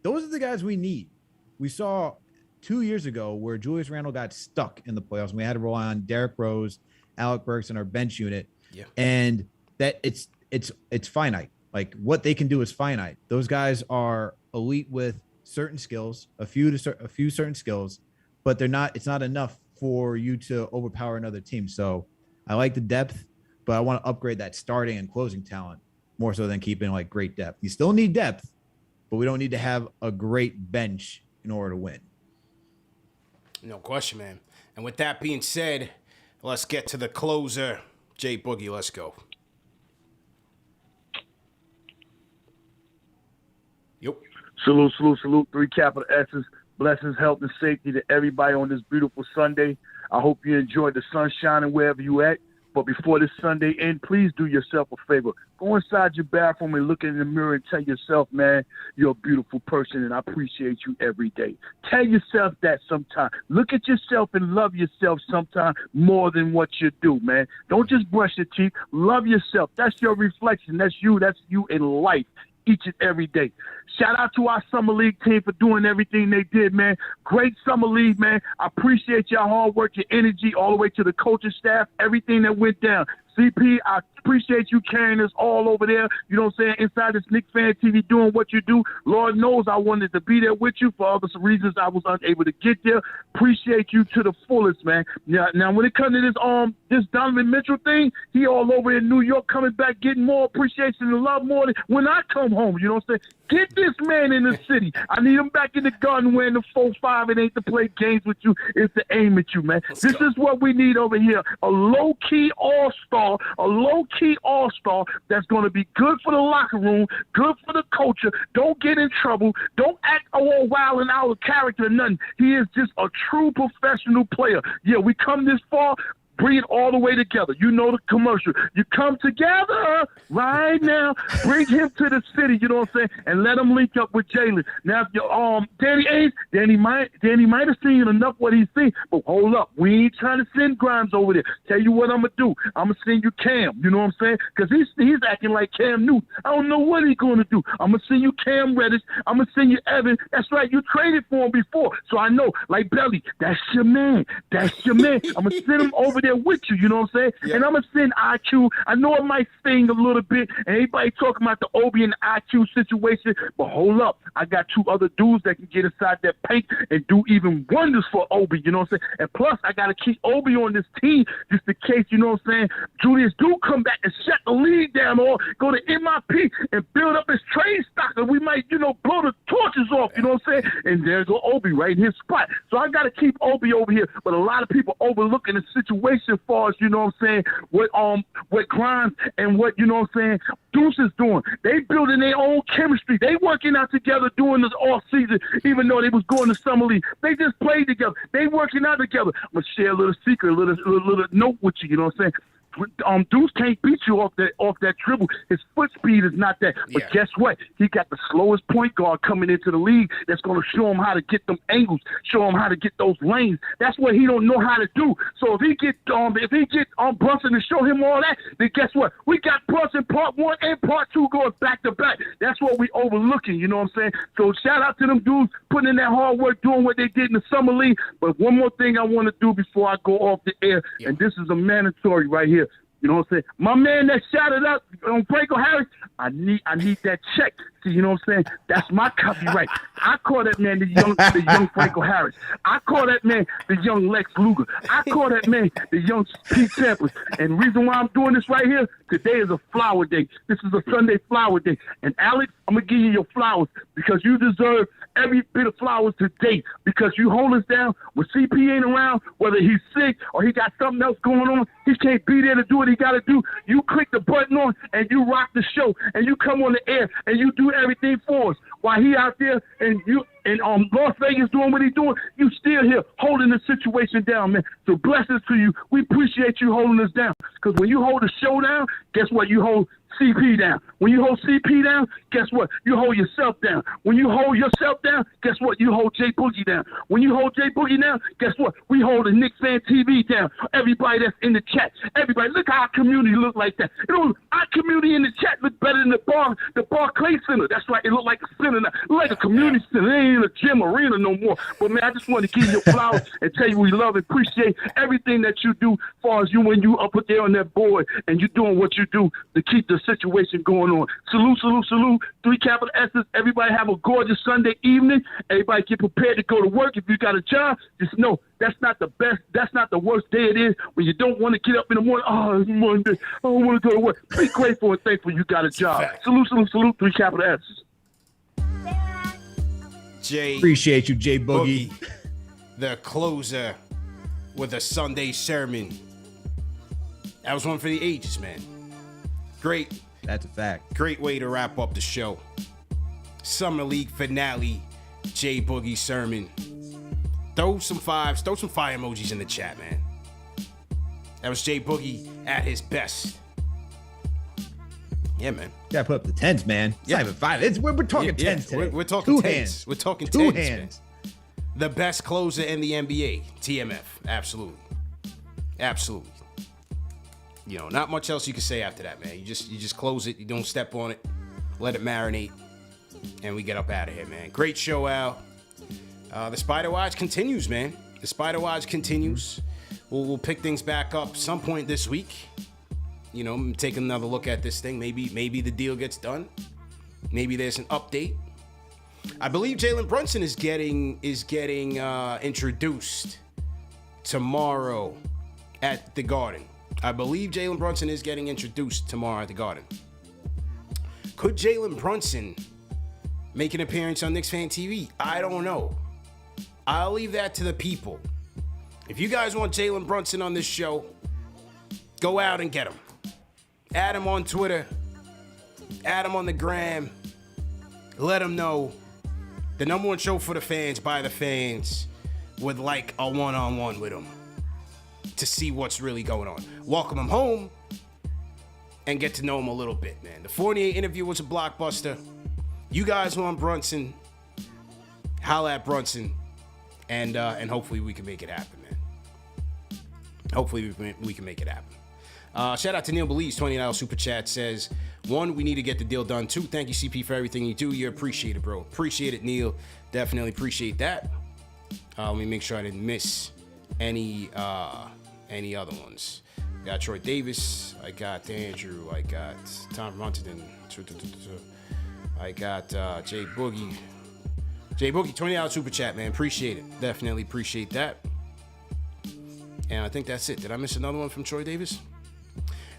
Those are the guys we need. We saw 2 years ago where Julius Randle got stuck in the playoffs, and we had to rely on Derrick Rose, Alec Burks, and our bench unit. Yeah. And that it's finite. What they can do is finite. Those guys are elite with certain skills, a few certain skills, but it's not enough for you to overpower another team. So I like the depth, but I want to upgrade that starting and closing talent more so than keeping great depth. You still need depth, but we don't need to have a great bench in order to win. No question, man. And with that being said, let's get to the closer. Jay Boogie, let's go. Yep. Salute, salute, salute. 3 capital S's. Blessings, health, and safety to everybody on this beautiful Sunday. I hope you enjoyed the sun shining wherever you at. But before this Sunday ends, please do yourself a favor. Go inside your bathroom and look in the mirror and tell yourself, man, you're a beautiful person and I appreciate you every day. Tell yourself that sometime. Look at yourself and love yourself sometime more than what you do, man. Don't just brush your teeth. Love yourself. That's your reflection. That's you. That's you in life. Each and every day. Shout out to our Summer League team for doing everything they did, man. Great Summer League, man. I appreciate your hard work, your energy, all the way to the coaching staff, everything that went down. CP, I appreciate you carrying us all over there, you know what I'm saying, inside this KnicksFanTV doing what you do. Lord knows I wanted to be there with you. For other reasons I was unable to get there. Appreciate you to the fullest, man. Yeah, now when it comes to this Donovan Mitchell thing, he all over in New York coming back, getting more appreciation and love more than when I come home, you know what I'm saying? Get this man in the city. I need him back in the garden wearing the 4-5. It ain't to play games with you. It's to aim at you, man. This is what we need over here. A low-key all-star, that's going to be good for the locker room, good for the culture. Don't get in trouble. Don't act all wild and out of character or nothing. He is just a true professional player. Yeah, we come this far. Bring it all the way together. You know the commercial. You come together right now. Bring him to the city, you know what I'm saying, and let him link up with Jalen. Now, Danny Ainge, Danny might have seen enough what he's seen, but hold up. We ain't trying to send Grimes over there. Tell you what I'm going to do. I'm going to send you Cam, you know what I'm saying, because he's acting like Cam Newton. I don't know what he's going to do. I'm going to send you Cam Reddish. I'm going to send you Evan. That's right. You traded for him before, so I know, like Belly, that's your man. That's your man. I'm going to send him over there with you know what I'm saying? Yeah. And I'm going to send IQ. I know it might sting a little bit, and everybody talking about the Obi and the IQ situation, but hold up. I got 2 other dudes that can get inside that paint and do even wonders for Obi, you know what I'm saying? And plus, I got to keep Obi on this team just in case, you know what I'm saying, Julius do come back and shut the league down or go to MIP and build up his trade stock, and we might, blow the torches off, you know what I'm saying? And there go Obi right in his spot. So I got to keep Obi over here, but a lot of people overlooking the situation for us, you know what I'm saying, what Grimes and what, you know what I'm saying, Deuce is doing. They building their own chemistry. They working out together during this off season, even though they was going to Summer League. They just played together. They working out together. I'm going to share a little secret, a little note with you, you know what I'm saying? Deuce can't beat you off that dribble. His foot speed is not that. But guess what? He got the slowest point guard coming into the league that's going to show him how to get them angles, show him how to get those lanes. That's what he don't know how to do. So if he get Brunson to show him all that, then guess what? We got Brunson part 1 and part 2 going back to back. That's what we overlooking, you know what I'm saying? So shout out to them dudes putting in that hard work, doing what they did in the Summer League. But one more thing I want to do before I go off the air, and this is a mandatory right here. You know what I'm saying? My man that shouted out Franco Harris, I need that check. See, you know what I'm saying? That's my copyright. I call that man the young Franco Harris. I call that man the young Lex Luger. I call that man the young Pete Sampras. And the reason why I'm doing this right here, today is a flower day. This is a Sunday flower day. And Alex, I'm gonna give you your flowers because you deserve every bit of flowers today because you hold us down when CP ain't around, whether he's sick or he got something else going on, he can't be there to do what he got to do. You click the button on and you rock the show and you come on the air and you do everything for us while he out there and you in Las Vegas doing what he's doing. You still here holding the situation down, man. So blessings to you. We appreciate you holding us down because when you hold the show down, guess what? You hold CP down. When you hold CP down, guess what? You hold yourself down. When you hold yourself down, guess what? You hold J Boogie down. When you hold J Boogie down, guess what? We hold the KnicksFanTV down. Everybody that's in the chat, everybody, look how our community look like that. You know, our community in the chat look better than the Barclays Center. That's right. It look like a center now. It look like a community center. It ain't a gym arena no more. But man, I just want to give you flowers and tell you we love and appreciate everything that you do as far as you when you up there on that board and you doing what you do to keep the situation going on. Salute, salute, salute. 3 capital S's. Everybody have a gorgeous Sunday evening. Everybody get prepared to go to work. If you got a job, just know that's not the best. That's not the worst day it is when you don't want to get up in the morning. Oh, it's Monday. I don't want to go to work. Be grateful and thankful you got a job. Salute, salute, salute. 3 capital S's. Appreciate you, J Boogie. The closer with a Sunday sermon. That was one for the ages, man. Great. That's a fact. Great way to wrap up the show. Summer League finale, J Boogie sermon. Throw some fives, throw some fire emojis in the chat, man. That was J Boogie at his best. Yeah, man. You gotta put up the tens, man. It's not even five. We're talking tens today. We're talking Two tens. hands. We're talking Two tens, hands. man. The best closer in the NBA, TMF. Absolutely. Absolutely. You know, not much else you can say after that, man. You just close it. You don't step on it. Let it marinate. And we get up out of here, man. Great show, Al. The Spida Watch continues, man. The Spida Watch continues. We'll pick things back up some point this week. You know, take another look at this thing. Maybe the deal gets done. Maybe there's an update. I believe Jalen Brunson is getting introduced tomorrow at the Garden. I believe Jalen Brunson is getting introduced tomorrow at the Garden. Could Jalen Brunson make an appearance on KnicksFanTV? I don't know. I'll leave that to the people. If you guys want Jalen Brunson on this show, go out and get him. Add him on Twitter. Add him on the gram. Let him know. The number one show for the fans, by the fans, would like a one-on-one with him to see what's really going on. Welcome him home and get to know him a little bit, man. The Fournier interview was a blockbuster. You guys want Brunson, holla at Brunson, and hopefully we can make it happen, man. Hopefully we can make it happen. Shout out to Neil Belize, $20 super chat says, 1, we need to get the deal done. 2, thank you, CP, for everything you do. You appreciate it, bro. Appreciate it, Neil. Definitely appreciate that. Let me make sure I didn't miss any other ones. I got Troy Davis. I got Andrew. I got Tom Montaden. I got Jay Boogie. Jay Boogie, $20 super chat, man. Appreciate it. Definitely appreciate that. And I think that's it. Did I miss another one from Troy Davis?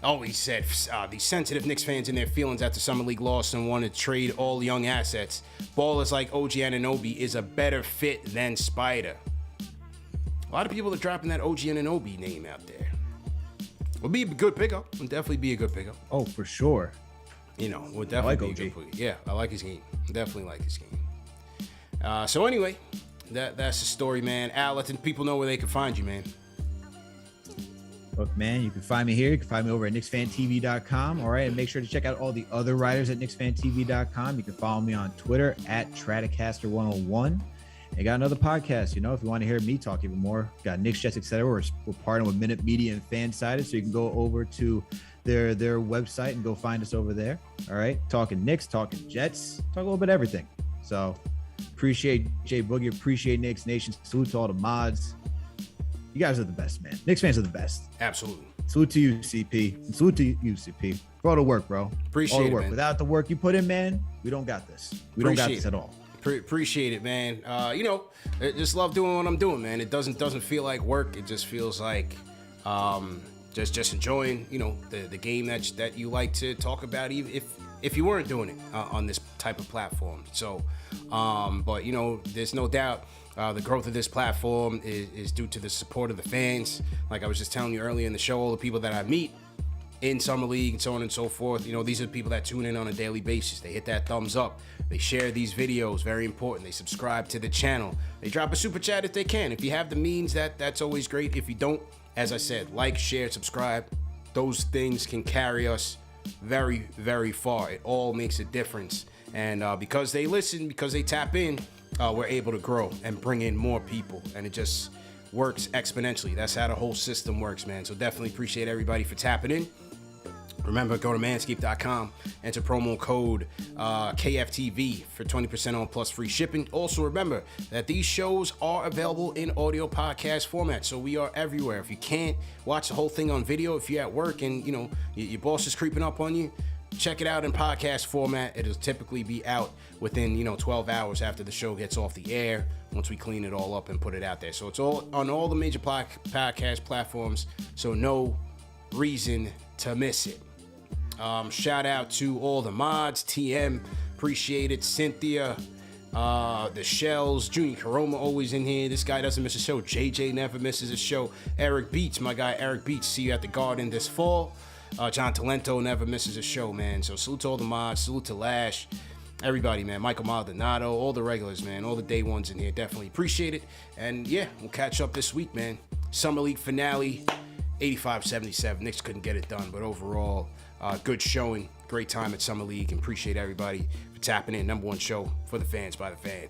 Oh, he said the sensitive Knicks fans in their feelings after Summer League loss and want to trade all young assets. Ballers like OG Anunoby is a better fit than Spida. A lot of people are dropping that OG Anunoby name out there. Would be a good pickup. Would definitely be a good pickup. Oh, for sure. You know, would definitely be a good pickup. Yeah, I like his game. Definitely like his game. So anyway, that's the story, man. Al, let the people know where they can find you, man. Look, man, you can find me here. You can find me over at KnicksFanTV.com. All right. And make sure to check out all the other writers at KnicksFanTV.com. You can follow me on Twitter at Stratocaster101. I got another podcast, you know, if you want to hear me talk even more. Got Knicks, Jets, etc. We're partnering with Minute Media and Fansided, so you can go over to their website and go find us over there. All right. Talking Knicks, talking Jets, talk a little bit of everything. So appreciate Jay Boogie, appreciate Knicks Nation. Salute to all the mods. You guys are the best, man. Knicks fans are the best. Absolutely. Salute to you, CP. Salute to you, CP. For all the work, bro. Appreciate all the it, work. man. Without the work you put in, man, we don't got this. We don't got this at all. Appreciate it, man. I just love doing what I'm doing, man. It doesn't feel like work. It just feels like just enjoying, the game that you like to talk about, even if you weren't doing it on this type of platform. So, but there's no doubt the growth of this platform is due to the support of the fans. Like I was just telling you earlier in the show, all the people that I meet in Summer League and so on and so forth. These are the people that tune in on a daily basis. They hit that thumbs up. They share these videos, very important. They subscribe to the channel. They drop a super chat if they can. If you have the means, that's always great. If you don't, as I said, like, share, subscribe. Those things can carry us very, very far. It all makes a difference. And because they listen, because they tap in, we're able to grow and bring in more people. And it just works exponentially. That's how the whole system works, man. So definitely appreciate everybody for tapping in. Remember, go to manscaped.com, enter promo code KFTV for 20% on plus free shipping. Also, remember that these shows are available in audio podcast format, so we are everywhere. If you can't watch the whole thing on video, if you're at work and, your boss is creeping up on you, check it out in podcast format. It'll typically be out within, 12 hours after the show gets off the air, once we clean it all up and put it out there. So it's all on all the major podcast platforms, so no reason to miss it. Shout out to all the mods, TM, appreciate it, Cynthia, the Shells, Junior Caroma always in here. This guy doesn't miss a show. JJ never misses a show. Eric Beats, my guy Eric Beats, see you at the Garden this fall. John Talento never misses a show, man. So salute to all the mods, salute to Lash, everybody, man. Michael Maldonado, all the regulars, man, all the day ones in here, definitely appreciate it. And yeah, we'll catch up this week, man. Summer League finale, 85-77. Knicks couldn't get it done, but overall, good showing, great time at Summer League, and appreciate everybody for tapping in. Number one show for the fans, by the fans.